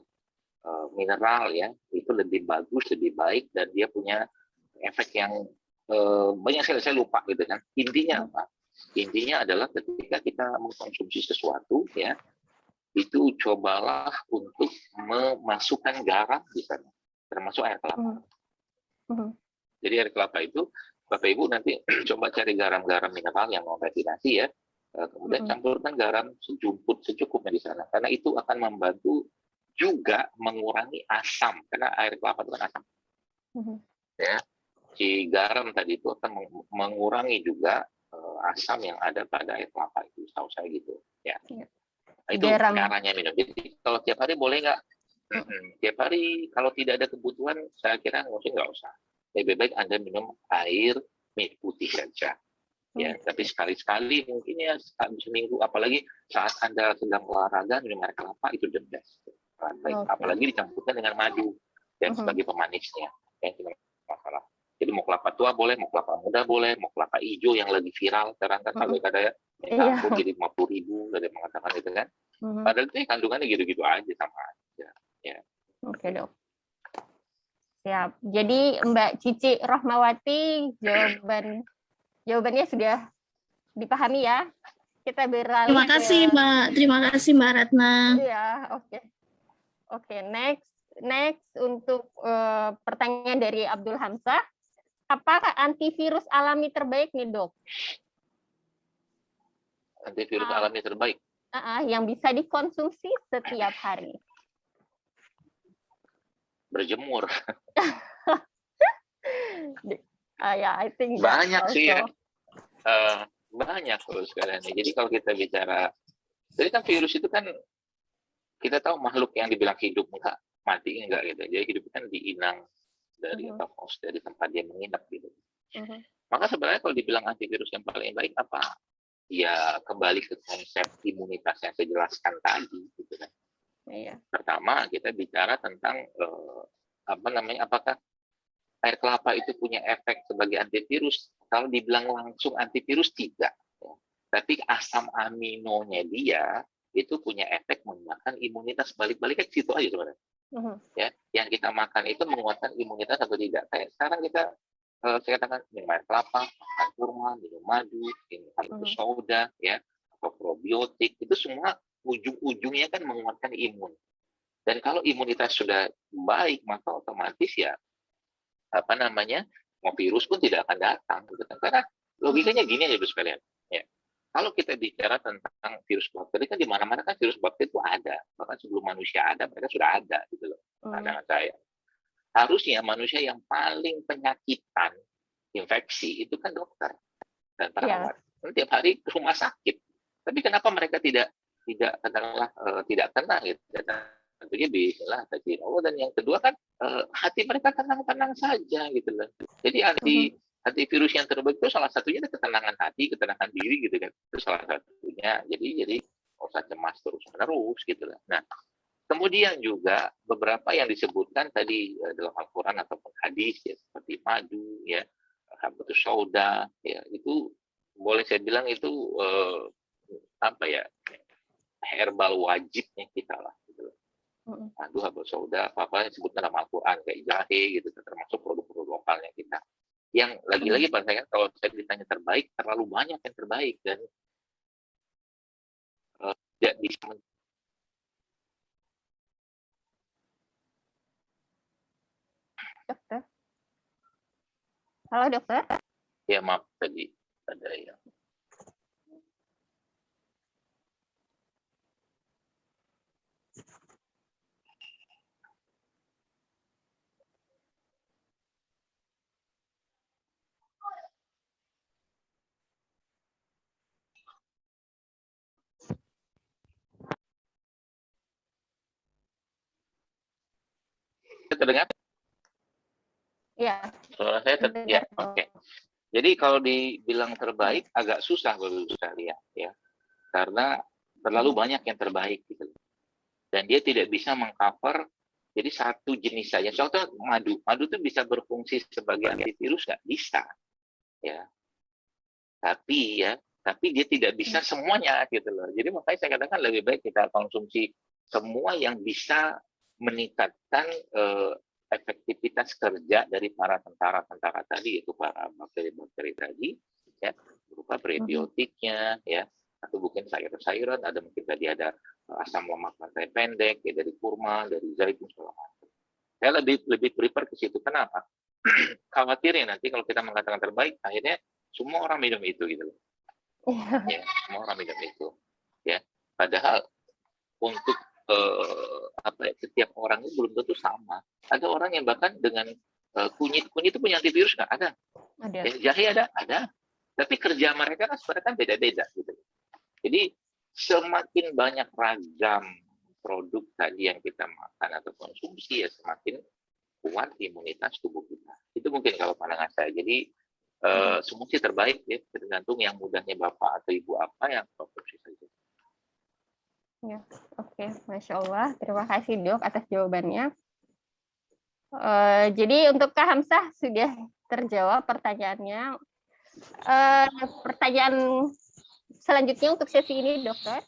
mineral ya itu lebih bagus, lebih baik, dan dia punya efek yang banyak saya lupa gitu kan. Intinya apa? Intinya adalah ketika kita mengkonsumsi sesuatu ya, itu cobalah untuk memasukkan garam di sana, termasuk air kelapa. Jadi air kelapa itu Bapak Ibu nanti coba cari garam-garam mineral yang non refinasi ya. Kemudian campurkan garam secukupnya di sana, karena itu akan membantu juga mengurangi asam, karena air kelapa itu kan asam. Ya, si garam tadi itu akan mengurangi juga asam yang ada pada air kelapa itu, tahu saya gitu. Ya, itu caranya minum. Jadi kalau tiap hari boleh nggak? Tiap hari kalau tidak ada kebutuhan, saya kira nggak usah. Lebih baik Anda minum air putih saja. Ya, tapi sekali-sekali mungkin ya seminggu, apalagi saat Anda sedang olahraga, minum air kelapa itu the best. Apalagi dicampurkan dengan madu dan sebagai pemanisnya, ya tidak masalah. Jadi mau kelapa tua boleh, mau kelapa muda boleh, mau kelapa hijau yang lagi viral sekarang kan sampai ada yang jadi 50.000 dari mengatakan itu kan. Padahal itu kandungannya gitu-gitu aja, sama aja. Ya. Oke dok. Siap. Jadi Mbak Cici Rohmawati, jawabannya sudah dipahami ya. Kita beralih. Terima kasih Mbak. Terima kasih Mbak Ratna. Iya, oke. Oke, next untuk pertanyaan dari Abdul Hamzah. Apakah antivirus alami terbaik nih dok? Antivirus alami terbaik? Yang bisa dikonsumsi setiap hari. Berjemur. Ya, I think banyak sih ya. Banyak terus sekarang ini. Jadi kalau kita bicara, jadi kan virus itu kan kita tahu makhluk yang dibilang hidup enggak, mati enggak gitu. Jadi hidup kan diinang dari dari tempat dia menginap gitu. Maka sebenarnya kalau dibilang antivirus yang paling baik apa? Ya kembali ke konsep imunitas yang saya jelaskan tadi gitu kan. Pertama kita bicara tentang apakah air kelapa itu punya efek sebagai antivirus? Kalau dibilang langsung antivirus tidak, ya. Tapi asam aminonya dia itu punya efek menguatkan imunitas, balik-balik ke situ aja sebenarnya. Ya, yang kita makan itu menguatkan imunitas atau tidak? Kayak sekarang saya katakan minum air kelapa, makan kurma, minum madu, minum soda, ya, atau probiotik, itu semua ujung-ujungnya kan menguatkan imun. Dan kalau imunitas sudah baik, maka otomatis ya mau virus pun tidak akan datang. Gitu. Karena logikanya gini aja sekalian. Ya. Kalau kita bicara tentang virus bakteri kan di mana-mana kan virus bakteri itu ada. Bahkan sebelum manusia ada, mereka sudah ada gitu loh. Pandangan saya. Harusnya manusia yang paling penyakitan infeksi itu kan dokter dan perawat. Tiap hari ke rumah sakit. Tapi kenapa mereka tidak kena gitu? Tentunya bismillah tadi. Dan yang kedua kan hati mereka tenang-tenang saja gitu loh. Jadi antivirus yang terbaik itu salah satunya ketenangan hati, ketenangan diri gitu kan. Itu salah satunya. Jadi nggak usah cemas terus-menerus gitu loh. Nah, Kemudian juga beberapa yang disebutkan tadi dalam Al-Quran ataupun hadis ya, seperti madu ya, habatus sauda ya, itu boleh saya bilang itu apa ya, herbal wajibnya kita lah gitu. Madu, habatus sauda, apa-apa yang disebutkan dalam Al-Quran kayak jahe gitu, termasuk produk-produk lokalnya kita. Yang lagi-lagi pada saya kalau saya ditanya terbaik, terlalu banyak yang terbaik dan tidak bisa. Dokter. Halo dokter. Ya maaf tadi ada yang. Terdengar? Iya. Suara saya ya, oke. Jadi kalau dibilang terbaik agak susah Bapak sekalian ya. Karena terlalu banyak yang terbaik gitu. Dan dia tidak bisa mengcover jadi satu jenis saja. Contoh madu. Madu itu bisa berfungsi sebagai antivirus nggak? Bisa. Ya. Tapi dia tidak bisa semuanya gitu loh. Jadi makanya saya katakan lebih baik kita konsumsi semua yang bisa meningkatkan efektivitas kerja dari para tentara-tentara tadi, yaitu para bakteri-bakteri tadi, ya, berupa prebiotiknya, ya, atau mungkin sayur-sayuran, ada mungkin tadi ada asam lemak rantai pendek, ya, dari kurma, dari zaitun, segala macam. Saya lebih prefer ke situ. Kenapa? Khawatirnya nanti kalau kita mengatakan terbaik, akhirnya semua orang minum itu, gitu. Ya, semua orang minum itu. Ya, padahal untuk setiap orang itu belum tentu sama. Ada orang yang bahkan dengan kunyit itu punya antivirus nggak? Ada. Jahe ada. Tapi kerja mereka kan sebenarnya kan beda-beda gitu. Jadi semakin banyak ragam produk tadi yang kita makan atau konsumsi ya semakin kuat imunitas tubuh kita. Itu mungkin kalau pandangan saya. Jadi semua sih terbaik ya, tergantung yang mudahnya bapak atau ibu apa yang konsumsi saja. Ya, oke, Masya Allah. Terima kasih dok atas jawabannya. Jadi untuk Kak Hamzah sudah terjawab pertanyaannya. Pertanyaan selanjutnya untuk sesi ini dokter.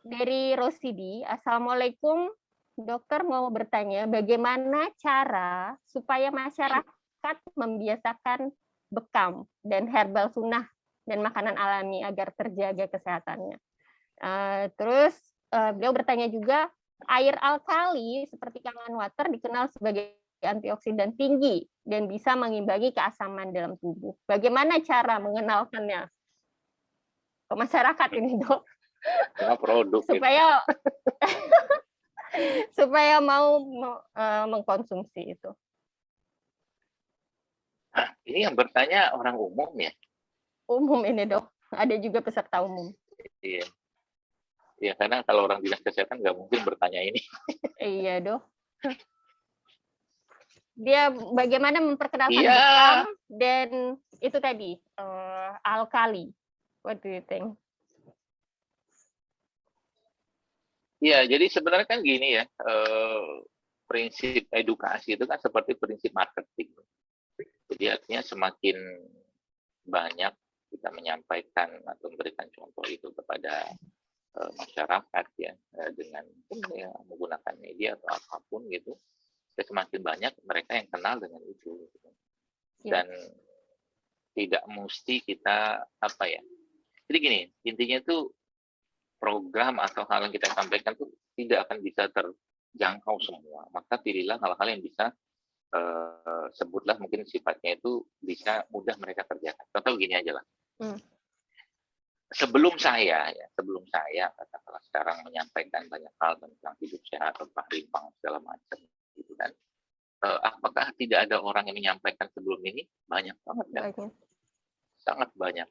Dari Rosidi, Assalamualaikum. Dokter mau bertanya, bagaimana cara supaya masyarakat membiasakan bekam dan herbal sunnah dan makanan alami agar terjaga kesehatannya? Terus beliau bertanya juga, air alkali seperti kangen water dikenal sebagai antioksidan tinggi dan bisa mengimbangi keasaman dalam tubuh. Bagaimana cara mengenalkannya ke masyarakat ini, dok? Produk supaya supaya mau mengkonsumsi itu. Ini yang bertanya orang umum ya? Umum ini dok, ada juga peserta umum. Iya. Ya, karena kalau orang dinas kesehatan nggak mungkin bertanya ini. Iya, dok. Dia bagaimana memperkenalkan bekam dan itu tadi, alkali. What do you think? Ya, jadi sebenarnya kan gini ya, prinsip edukasi itu kan seperti prinsip marketing. Jadi artinya semakin banyak kita menyampaikan atau memberikan contoh itu kepada masyarakat ya dengan ya, menggunakan media atau apapun gitu, semakin banyak mereka yang kenal dengan itu gitu. Dan tidak mesti kita apa ya, jadi gini, intinya itu program atau hal yang kita sampaikan itu tidak akan bisa terjangkau semua, maka pilihlah hal-hal yang bisa sebutlah mungkin sifatnya itu bisa mudah mereka kerjakan. Contoh gini aja lah. Sebelum saya katakanlah sekarang menyampaikan banyak hal tentang hidup sehat, tentang rimpang segala macam, gitu kan? Apakah tidak ada orang yang menyampaikan sebelum ini? Banyak banget kan? Sangat banyak.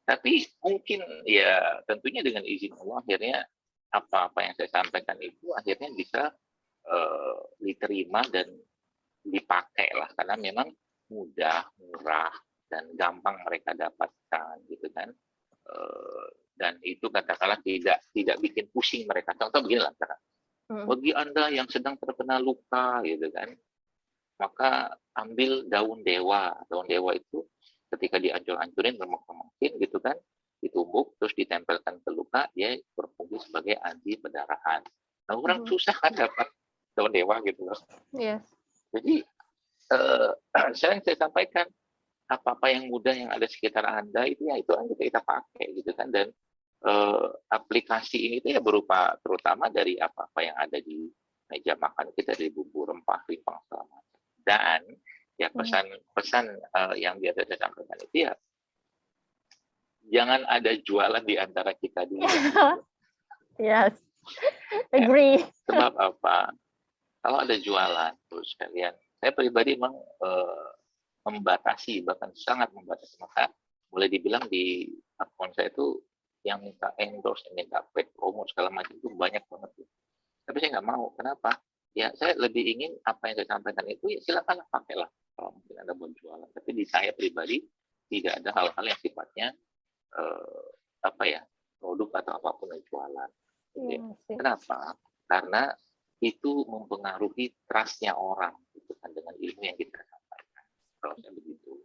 Tapi mungkin ya tentunya dengan izin Allah akhirnya apa-apa yang saya sampaikan itu akhirnya bisa diterima dan dipakai lah karena memang mudah, murah dan gampang mereka dapatkan gitu kan. dan itu katakanlah tidak bikin pusing mereka. Contoh beginilah, bagi Anda yang sedang terkena luka gitu kan, maka ambil daun dewa. Daun dewa itu ketika dihancur-hancurin remuk-remukin gitu kan, ditumbuk terus ditempelkan ke luka, dia berfungsi sebagai anti pendarahan. Nah, orang susah kan dapat daun dewa gitu loh. Yes. Jadi saya sampaikan apa-apa yang mudah yang ada sekitar Anda itu ya itu aja kita pakai gitu kan, dan aplikasi ini itu ya berupa terutama dari apa-apa yang ada di meja makan kita, dari bumbu rempah, rimpang segala macam. Dan ya pesan-pesan yang biasa saya sampaikan itu ya jangan ada jualan di antara kita dulu. Yes, agree. Sebab apa? Kalau ada jualan terus kalian, saya pribadi memang membatasi, bahkan sangat membatasi. Maka boleh dibilang di akun saya itu yang minta endorse, minta paid promo segala macam itu banyak banget. Tapi saya nggak mau. Kenapa? Ya saya lebih ingin apa yang saya sampaikan itu ya silakanlah pakailah kalau mungkin Anda mau jualan. Tapi di saya pribadi tidak ada hal-hal yang sifatnya produk atau apapun yang jualan. Kenapa? Karena itu mempengaruhi trust-nya orang gitu kan, dengan ilmu yang kita sampaikan. Kalau saya begitu,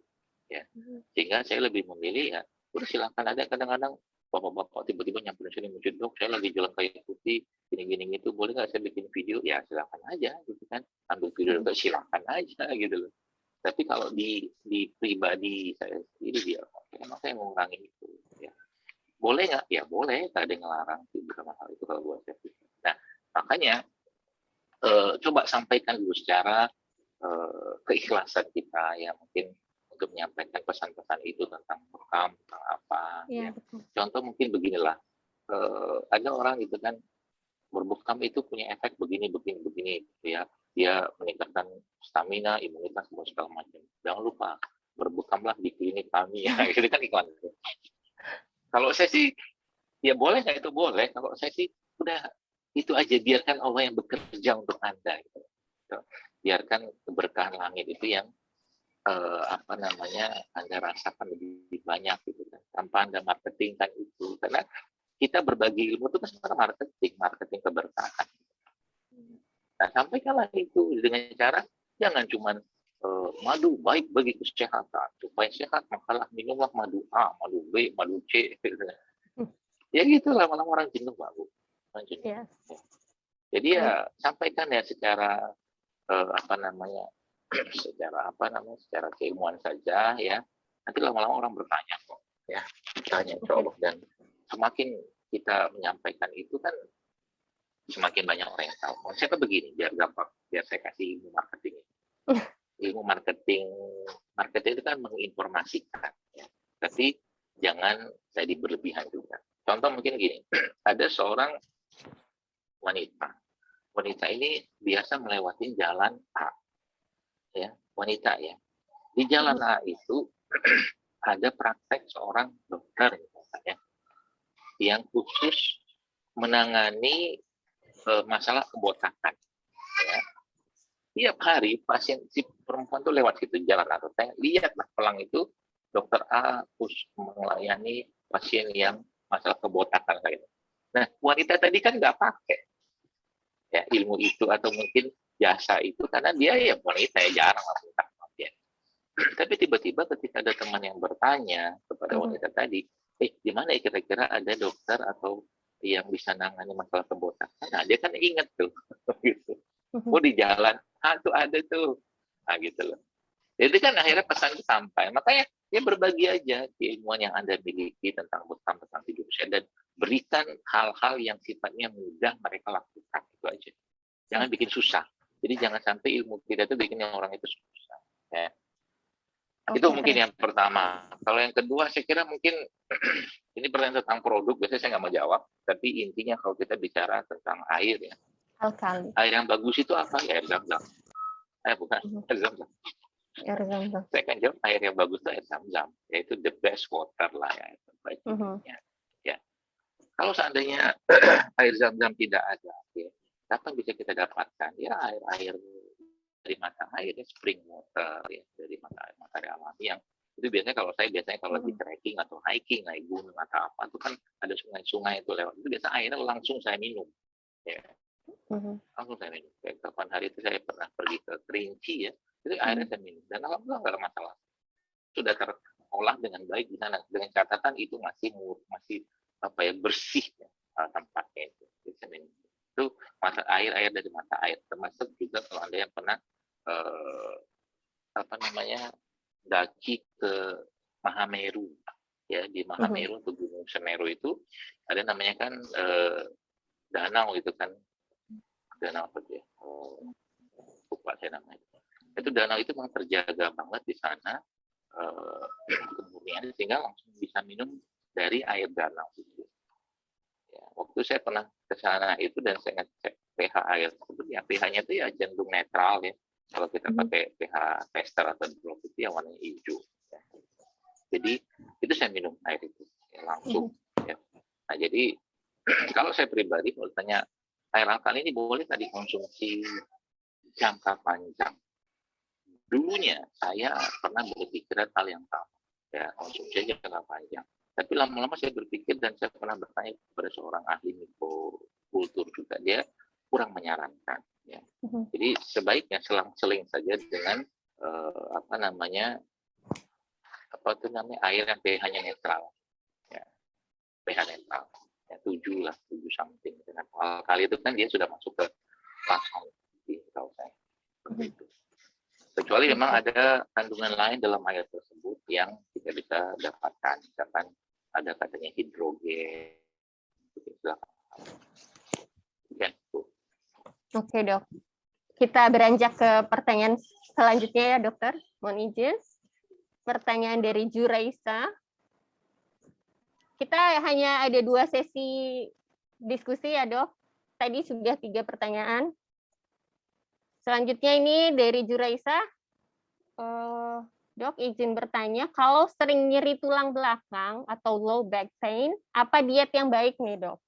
ya. Sehingga saya lebih memilih ya, udah silakan. Ada kadang-kadang bapak-bapak tiba-tiba nyamperin sini, muncul, dok, saya lagi jualan kayu putih, gini-gini gitu, boleh nggak saya bikin video? Ya silakan aja, gitu kan. Ambil video juga silakan aja, gitu loh. Tapi kalau di pribadi saya sendiri, dia, emang saya mengurangi itu. Ya. Boleh nggak? Ya boleh, nggak ada yang ngelarang sih bersama hal itu kalau buat saya. Nah, makanya coba sampaikan dulu secara keikhlasan kita ya, mungkin untuk menyampaikan pesan-pesan itu tentang bekam, tentang apa. Ya. Contoh mungkin beginilah, ada orang gitu kan, berbekam itu punya efek begini gitu ya. Dia meningkatkan stamina, imunitas, segala macam. Jangan lupa berbekamlah di klinik kami ya. Itu kan iklan. Kalau saya sih ya boleh nggak, itu boleh. Kalau saya sih udah itu aja, biarkan Allah yang bekerja untuk Anda. Gitu. Biarkan keberkahan langit itu yang Anda rasakan lebih banyak gitu kan. Tanpa Anda marketing kan itu, karena kita berbagi ilmu itu kan sebenarnya marketing keberkahan. Nah, sampaikanlah itu dengan cara jangan cuma madu baik bagi kesehatan, supaya sehat makalah minumlah madu A, madu B, madu C. Ya gitu, lama-lama orang jenuh, Pak Bu. Yes. Jadi ya sampaikan ya secara secara keilmuan saja ya. Nanti lama-lama orang bertanya kok, ya, bertanya insya Allah. Dan semakin kita menyampaikan itu kan semakin banyak orang yang tahu. Konsepnya begini, biar gampang, biar saya kasih ilmu marketing. Ilmu marketing itu kan menginformasikan, ya. Tapi jangan jadi berlebihan juga. Contoh mungkin gini, ada seorang wanita ini biasa melewati jalan A, ya, wanita ya. Di jalan A itu ada praktek seorang dokter misalnya, yang khusus menangani masalah kebotakan. Ya. Tiap hari pasien si perempuan itu lewat situ jalan atau lihatlah pelang itu, dokter A khusus melayani pasien yang masalah kebotakan kayak gitu. Nah, wanita tadi kan nggak pakai ya ilmu itu atau mungkin jasa itu, karena dia ya wanita ya, jarang lah ya. Tapi tiba-tiba ketika ada teman yang bertanya kepada wanita tadi, di mana ya kira-kira ada dokter atau yang bisa nangani masalah kebotakan? Nah, dia kan ingat tuh, gitu. Oh, di jalan, tuh ada tuh, nah gitu loh. Jadi kan akhirnya pesan itu sampai. Makanya dia berbagi aja keilmuan yang Anda miliki tentang bekam, tentang hidup sehat, dan berikan hal-hal yang sifatnya mudah mereka lakukan, itu aja. Jangan bikin susah. Jadi jangan sampai ilmu kita itu bikin orang itu susah. Ya. Itu mungkin yang pertama. Kalau yang kedua, saya kira mungkin ini pertanyaan tentang produk, biasanya saya nggak mau jawab. Tapi intinya kalau kita bicara tentang air ya. Alkali. Air yang bagus itu apa? Ya, air zam-zam. Bukan, air zam-zam. Saya kan jawab air yang bagus itu air zam-zam. Yaitu the best water lah ya. Terbaik. Ya. Kalau seandainya air zam-zam tidak ada, ya, apa yang bisa kita dapatkan? Ya air dari mata air, spring water, ya, dari mata air alami yang itu Itu biasanya kalau lagi trekking atau hiking, naik gunung atau apa, itu kan ada sungai-sungai itu lewat. Itu biasa airnya langsung saya minum. Ya, langsung saya minum. Kayak kapan hari itu saya pernah pergi ke Kerinci ya, itu airnya saya minum. Dan alhamdulillah nggak ada masalah. Sudah terolah dengan baik di sana. Dengan catatan itu masih bersih ya, tempatnya itu. Itu air dari mata air. Termasuk juga kalau Anda yang pernah daki ke Mahameru ya, di Mahameru atau Gunung Semeru itu ada namanya kan danau itu kan, danau apa dia, lupa saya namanya. Itu danau itu memang terjaga banget di sana kemurniannya, sehingga langsung bisa minum dari air danau itu. Ya, waktu saya pernah ke sana itu dan saya ngecek pH air tersebut, ya pH-nya itu ya cenderung netral ya. Kalau kita pakai pH tester atau drop itu yang warnanya hijau. Ya. Jadi itu saya minum air itu ya, langsung. Ya. Nah jadi kalau saya pribadi kalau tanya air alkali ini boleh tadi konsumsi jangka panjang. Dulunya saya pernah berpikiran hal yang sama, ya konsumsi jangka panjang. Tapi lama-lama saya berpikir dan saya pernah bertanya kepada seorang ahli mikrokultur juga, dia kurang menyarankan. Ya. Jadi sebaiknya selang-seling saja dengan air yang pH-nya netral, ya. pH netral, ya 7 something. Dengan alkali itu kan dia sudah masuk ke langsung, tahu saya. Begitu. Kecuali memang ada kandungan lain dalam air tersebut yang tidak bisa dapatkan, misalkan ada katanya hidrogen. Ya, Oke, Dok. Kita beranjak ke pertanyaan selanjutnya ya, Dokter. Mohon izin. Pertanyaan dari Juraisa. Kita hanya ada 2 sesi diskusi ya, Dok. Tadi sudah 3 pertanyaan. Selanjutnya ini dari Juraisa. Dok, izin bertanya, kalau sering nyeri tulang belakang atau low back pain, apa diet yang baik nih, Dok?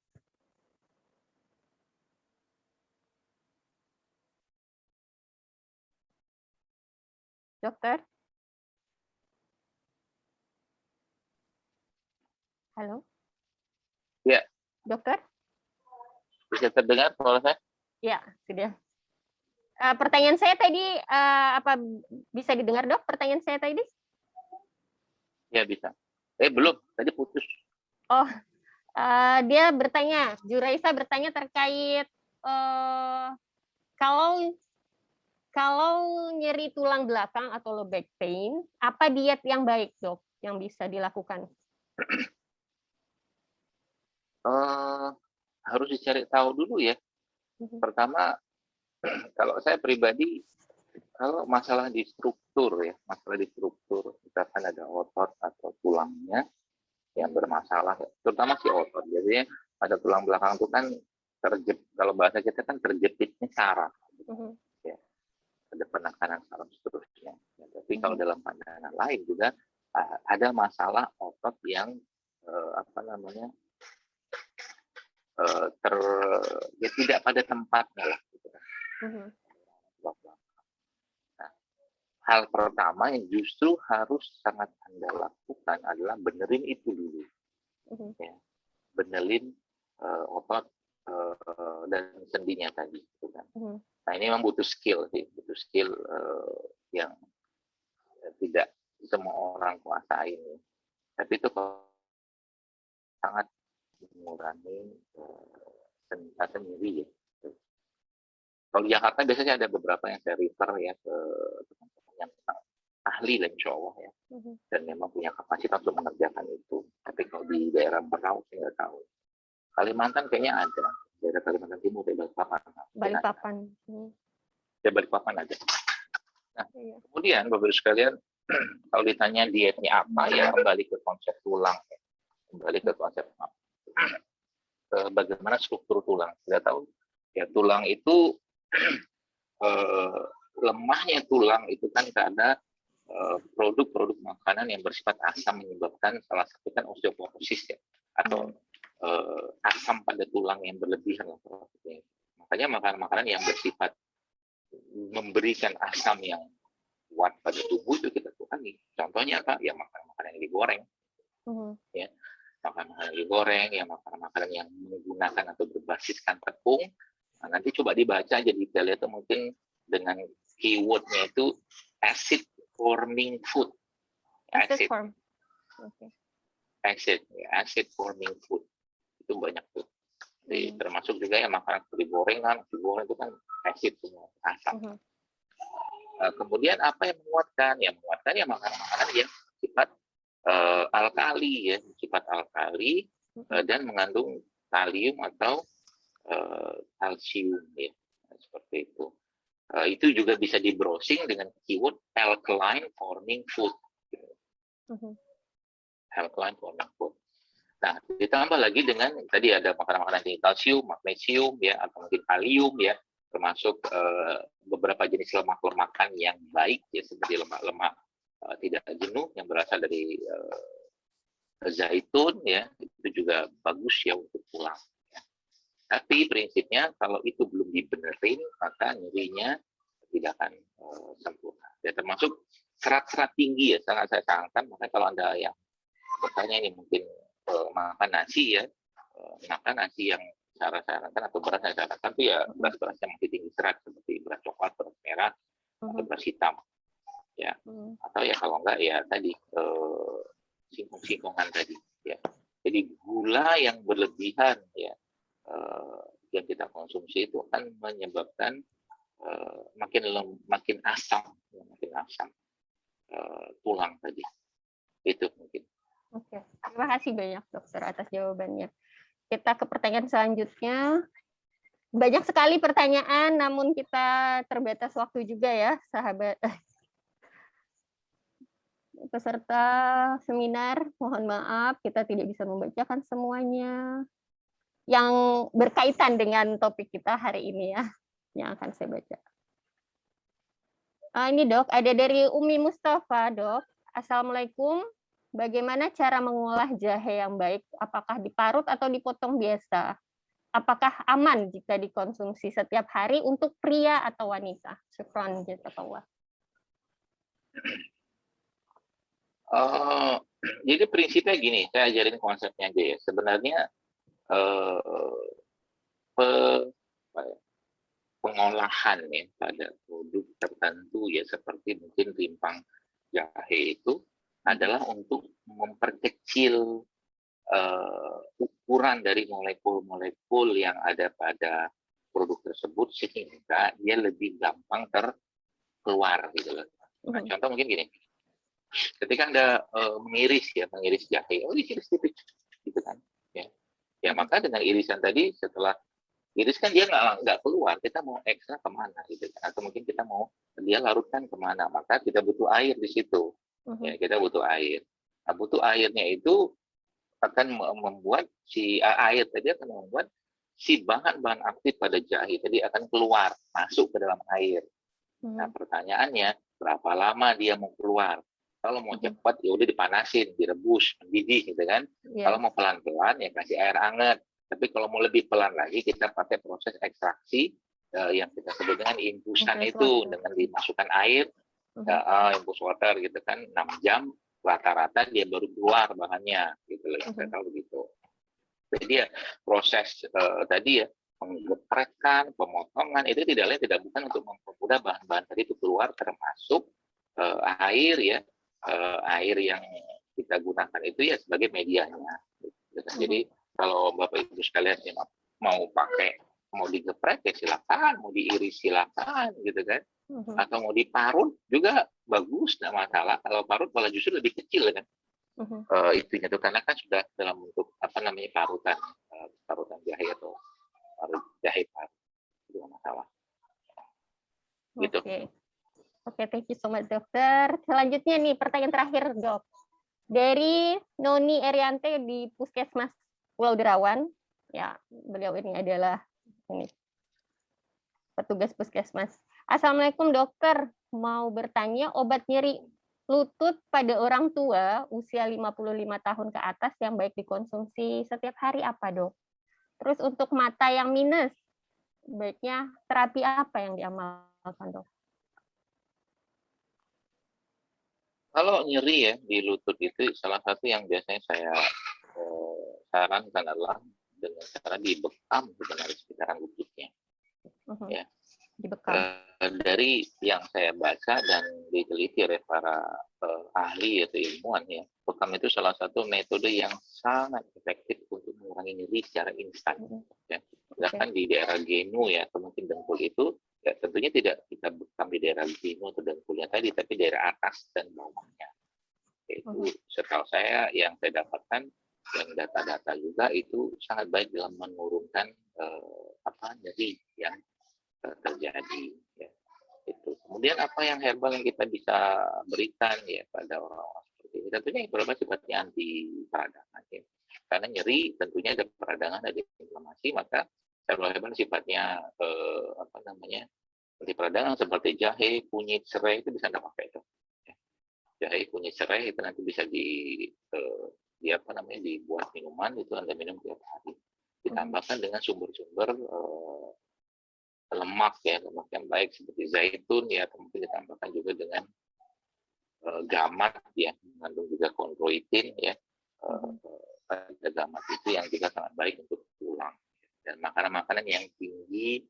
Dokter? Halo? Ya. Dokter? Bisa terdengar suara saya? Ya, sudah. Pertanyaan saya tadi, apa bisa didengar, Dok? Pertanyaan saya tadi? Ya, bisa. Belum. Tadi putus. Oh, dia bertanya, Juraisa bertanya terkait kalau nyeri tulang belakang atau low back pain, apa diet yang baik, Dok, yang bisa dilakukan? Harus dicari tahu dulu ya. Pertama, kalau saya pribadi, kalau masalah di struktur ya, misalkan ada otot atau tulangnya yang bermasalah, terutama si otot. Jadi ada tulang belakang itu kan kalau bahasa kita kan terjepitnya saraf. Ya. Ada penekanan saraf seterusnya. Ya, tapi kalau dalam pandangan lain juga ada masalah otot yang tidak pada tempatnya lah. Gitu. Nah, hal pertama yang justru harus sangat Anda lakukan adalah benerin itu dulu. Ya. Benerin otot dan sendinya tadi. Gitu kan. Nah ini memang butuh skill sih, yang tidak semua orang kuasai ini. Tapi itu sangat mengurangi nyeri ya. Kalau di Jakarta biasanya ada beberapa yang saya refer ya ke teman-teman yang ahli lah insya Allah ya, dan memang punya kapasitas untuk mengerjakan itu. Tapi kalau di daerah Berau saya nggak tahu. Kalimantan kayaknya ada, daerah Kalimantan Timur, daerah Balikpapan. Ya Balikpapan ada. Nah, kemudian Bapak-Ibu sekalian, kalau ditanya dietnya apa ya kembali ke konsep tulang, bagaimana struktur tulang. Kita tahu ya tulang itu lemahnya tulang itu kan karena produk-produk makanan yang bersifat asam menyebabkan salah satu kan osteoporosis ya, atau asam pada tulang yang berlebihan. Makanya makanan-makanan yang bersifat memberikan asam yang kuat pada tubuh itu kita kurangi. Contohnya apa? Ya makanan-makanan yang digoreng, ya makanan yang digoreng, ya makanan-makanan yang menggunakan atau berbasiskan tepung. Nah, nanti coba dibaca aja detailnya itu mungkin dengan keywordnya itu acid forming food. Acid form. Acid forming food itu banyak tuh. Jadi, termasuk juga yang makanan seperti gorengan, itu kan acid semua, asam. Kemudian apa yang menguatkan? Yang menguatkan ya makanan-makanan yang sifat alkali, ya, sifat alkali dan mengandung kalium atau kalsium, ya, seperti itu. Itu juga bisa di browsing dengan keyword alkaline forming food. Alkaline forming food. Nah, ditambah lagi dengan tadi ada makanan-makanan tinggi kalsium, magnesium, ya, atau mungkin kalium, ya, termasuk beberapa jenis lemak-lemakan yang baik, ya, seperti lemak-lemak tidak jenuh yang berasal dari zaitun, ya, itu juga bagus ya untuk tulang. Ya. Tapi prinsipnya kalau itu belum dibenerin, maka nyerinya tidak akan sempurna. Ya, termasuk serat-serat tinggi, ya, sangat saya sarankan. Makanya kalau Anda yang bertanya ini mungkin makan nasi, ya, makan nasi yang saya sarankan atau beras saya sarankan itu ya beras-beras yang masih tinggi serat seperti beras coklat, beras merah, atau beras hitam, ya. Atau ya kalau enggak ya tadi singkong-singkongan tadi, ya. Jadi gula yang berlebihan, ya, yang kita konsumsi itu akan menyebabkan makin asam, ya, makin asam tulang tadi. Itu mungkin. Oke, terima kasih banyak dokter atas jawabannya. Kita ke pertanyaan selanjutnya. Banyak sekali pertanyaan, namun kita terbatas waktu juga ya, sahabat. Peserta seminar, mohon maaf, kita tidak bisa membacakan semuanya. Yang berkaitan dengan topik kita hari ini ya, yang akan saya baca. Ini dok, ada dari Umi Mustafa, dok. Assalamualaikum. Bagaimana cara mengolah jahe yang baik? Apakah diparut atau dipotong biasa? Apakah aman jika dikonsumsi setiap hari untuk pria atau wanita? Syukran, jazakallah. Jadi prinsipnya gini, saya ajarin konsepnya aja ya. Sebenarnya pengolahan ya pada produk tertentu ya seperti mungkin rimpang jahe itu adalah untuk memperkecil ukuran dari molekul-molekul yang ada pada produk tersebut sehingga dia lebih gampang terkeluar gitu loh. Nah, contoh mungkin gini, ketika Anda mengiris jahe, diiris tipis gitu kan, ya maka dengan irisan tadi setelah iris kan dia nggak keluar, kita mau ekstra kemana gitu kan, atau mungkin kita mau dia larutkan kemana, maka kita butuh air di situ. Ya, kita butuh air. Nah, butuh airnya itu akan membuat si air tadi akan membuat si bahan-bahan aktif pada jahe tadi akan keluar, masuk ke dalam air. Nah, pertanyaannya berapa lama dia mau keluar? Kalau mau cepat ya udah dipanasin, direbus, mendidih gitu kan. Kalau mau pelan-pelan ya kasih air hangat. Tapi kalau mau lebih pelan lagi kita pakai proses ekstraksi yang kita sebut dengan infusan itu dengan dimasukkan air. Infus water gitu kan 6 jam rata-rata dia baru keluar bahannya gitu loh, saya tahu begitu. Jadi ya proses tadi ya menggeprekkan, pemotongan itu tidak lain tidak bukan untuk mempermudah bahan-bahan tadi itu keluar, termasuk air ya, air yang kita gunakan itu ya sebagai medianya. Gitu. Jadi kalau Bapak Ibu sekalian ya, mau digeprek ya silakan, mau diiris silakan gitu kan. Atau mau diparut juga bagus, tidak masalah. Kalau parut malah justru lebih kecil kan. Itunya tuh karena kan sudah dalam bentuk apa namanya parutan jahe atau jahe parut, itu tidak masalah. Gitu. Oke, thank you so much dokter. Selanjutnya nih pertanyaan terakhir dok. Dari Noni Eriante di Puskesmas Pulau Derawan. Ya, beliau ini adalah petugas puskesmas. Assalamualaikum dokter, mau bertanya obat nyeri lutut pada orang tua usia 55 tahun ke atas yang baik dikonsumsi setiap hari apa dok? Terus untuk mata yang minus, baiknya terapi apa yang diamalkan dok? Kalau nyeri ya di lutut itu salah satu yang biasanya saya sarankan adalah dengan cara dibekam sebenarnya sekitaran lututnya. Ya. Dibekam. Dari yang saya baca dan diteliti oleh para ahli atau ilmuwan ya, bekam itu salah satu metode yang sangat efektif untuk mengurangi nyeri secara instan. Ya. Sedangkan di daerah genu ya, atau mungkin dengkul itu, ya tentunya tidak kita bekam di daerah genu atau dengkulnya tadi, tapi daerah atas dan bawahnya. Itu setahu saya yang saya dapatkan dan data-data juga itu sangat baik dalam menurunkan nyeri yang terjadi. Ya. Itu. Kemudian apa yang herbal yang kita bisa berikan ya pada orang-orang seperti ini? Tentunya yang pertama sifatnya anti peradangan. Ya. Karena nyeri tentunya ada peradangan, ada inflamasi, maka herbal sifatnya anti peradangan seperti jahe, kunyit, serai itu bisa Anda pakai itu. Ya. Jahe, kunyit, serai itu nanti bisa dibuat minuman, itu Anda minum tiap hari. Ditambahkan dengan sumber-sumber lemak yang baik seperti zaitun ya, mungkin ditambahkan juga dengan gamat ya, mengandung juga chondroitin ya. Ada gamat itu yang juga sangat baik untuk tulang. Dan makanan-makanan yang tinggi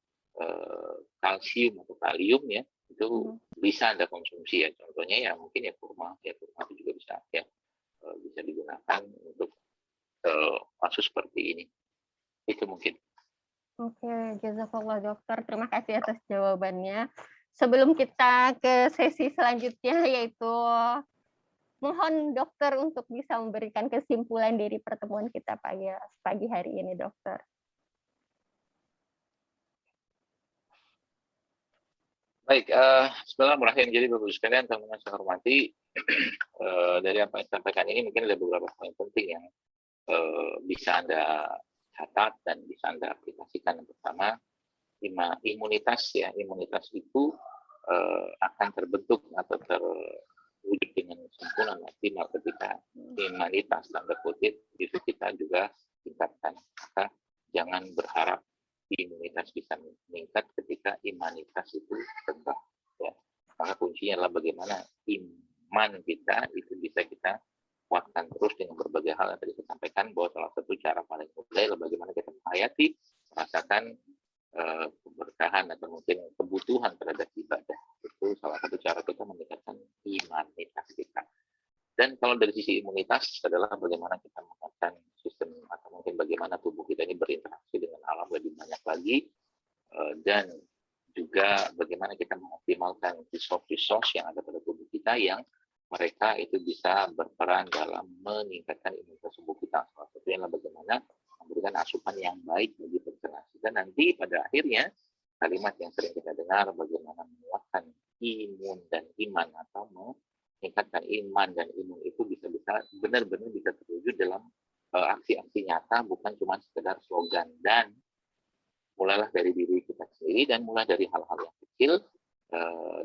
kalsium atau kalium ya, itu bisa Anda konsumsi ya. Contohnya ya mungkin kurma itu juga bisa bisa digunakan untuk kasus seperti ini. Itu mungkin. Oke, jazakallah dokter. Terima kasih atas jawabannya. Sebelum kita ke sesi selanjutnya, yaitu mohon dokter untuk bisa memberikan kesimpulan dari pertemuan kita pagi hari ini, dokter. Baik, bismillahirrahmanirrahim. Jadi Bapak Ibu sekalian, teman-teman saya hormati, dari apa yang disampaikan ini mungkin ada beberapa poin penting yang bisa Anda catat dan bisa Anda aplikasikan. Yang pertama, imunitas ya. Imunitas itu akan terbentuk atau terwujud dengan sempurna maksimal ketika imunitas tanda kutip itu kita juga tingkatkan. Maka jangan berharap imunitas bisa meningkat ketika imunitas itu rendah. Ya. Maka kuncinya adalah bagaimana iman kita itu bisa kita kuatkan terus dengan berbagai hal yang tadi saya sampaikan, bahwa salah satu cara paling mudah adalah bagaimana kita menghayati, merasakan keberkahan atau mungkin kebutuhan terhadap ibadah. Itu salah satu cara kita meningkatkan imunitas kita. Dan kalau dari sisi imunitas adalah bagaimana kita meningkatkan sistem atau mungkin bagaimana tubuh kita ini berinteraksi dengan alam lebih banyak lagi, dan juga bagaimana kita mengoptimalkan resource yang ada pada tubuh kita yang mereka itu bisa berperan dalam meningkatkan imunitas tubuh kita. Salah satunya adalah bagaimana memberikan asupan yang baik bagi pencernaan. Dan nanti pada akhirnya kalimat yang sering kita dengar, bagaimana menguatkan imun dan iman atau meningkatkan iman dan imun itu bisa benar-benar bisa terwujud dalam aksi-aksi nyata, bukan cuma sekedar slogan. Dan mulailah dari diri kita sendiri dan mulai dari hal-hal yang kecil,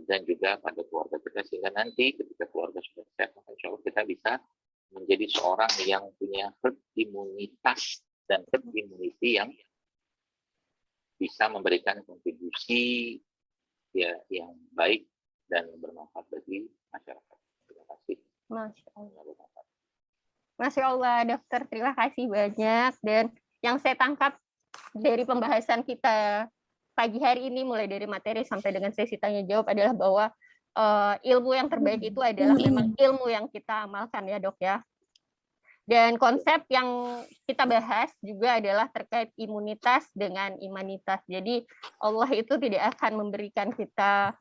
dan juga pada keluarga kita, sehingga nanti ketika keluarga sudah sehat, insya Allah kita bisa menjadi seorang yang punya herd imunitas dan herd immunity yang bisa memberikan kontribusi ya yang baik dan bermanfaat bagi masyarakat. Terima kasih. Masya Allah. Masya Allah, dokter. Terima kasih banyak. Dan yang saya tangkap dari pembahasan kita pagi hari ini, mulai dari materi sampai dengan sesi tanya jawab, adalah bahwa ilmu yang terbaik itu adalah memang ilmu yang kita amalkan ya dok ya. Dan konsep yang kita bahas juga adalah terkait imunitas dengan imanitas. Jadi Allah itu tidak akan memberikan kita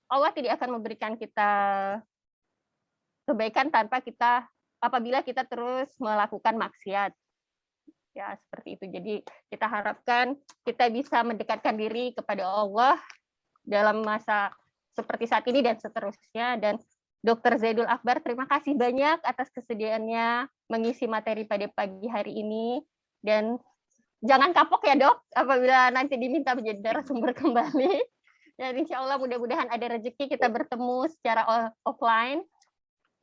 Allah tidak akan memberikan kita kebaikan apabila kita terus melakukan maksiat. Ya, seperti itu. Jadi kita harapkan kita bisa mendekatkan diri kepada Allah dalam masa seperti saat ini dan seterusnya. Dan Dr. Zaidul Akbar, terima kasih banyak atas kesediaannya mengisi materi pada pagi hari ini. Dan jangan kapok ya dok, apabila nanti diminta menjadi narasumber kembali. Dan insya Allah mudah-mudahan ada rezeki kita bertemu secara offline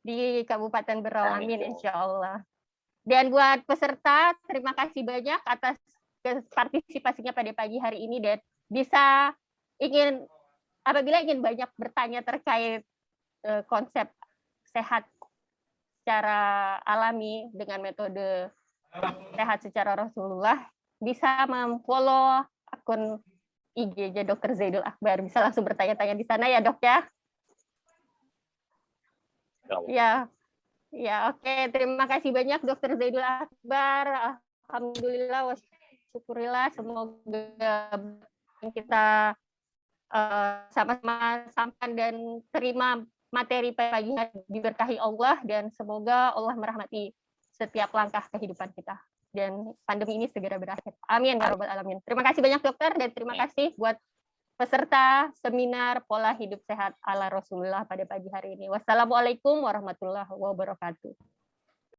di Kabupaten Berau. Amin, insya Allah. Dan buat peserta, terima kasih banyak atas partisipasinya pada pagi hari ini, dan ingin apabila ingin banyak bertanya terkait konsep sehat secara alami dengan metode sehat secara Rasulullah, bisa memfollow akun IG-nya Dr. Zaidul Akbar. Bisa langsung bertanya-tanya di sana ya, Dok ya. Ya, oke. Terima kasih banyak Dr. Zaidul Akbar. Alhamdulillah, syukurillah. Semoga kita sama-sama sampan dan terima materi pagi hari diberkahi Allah, dan semoga Allah merahmati setiap langkah kehidupan kita dan pandemi ini segera berakhir. Amin ya rabbal alamin. Terima kasih banyak dokter, dan terima kasih buat peserta seminar pola hidup sehat ala Rasulullah pada pagi hari ini. Wassalamualaikum warahmatullahi wabarakatuh.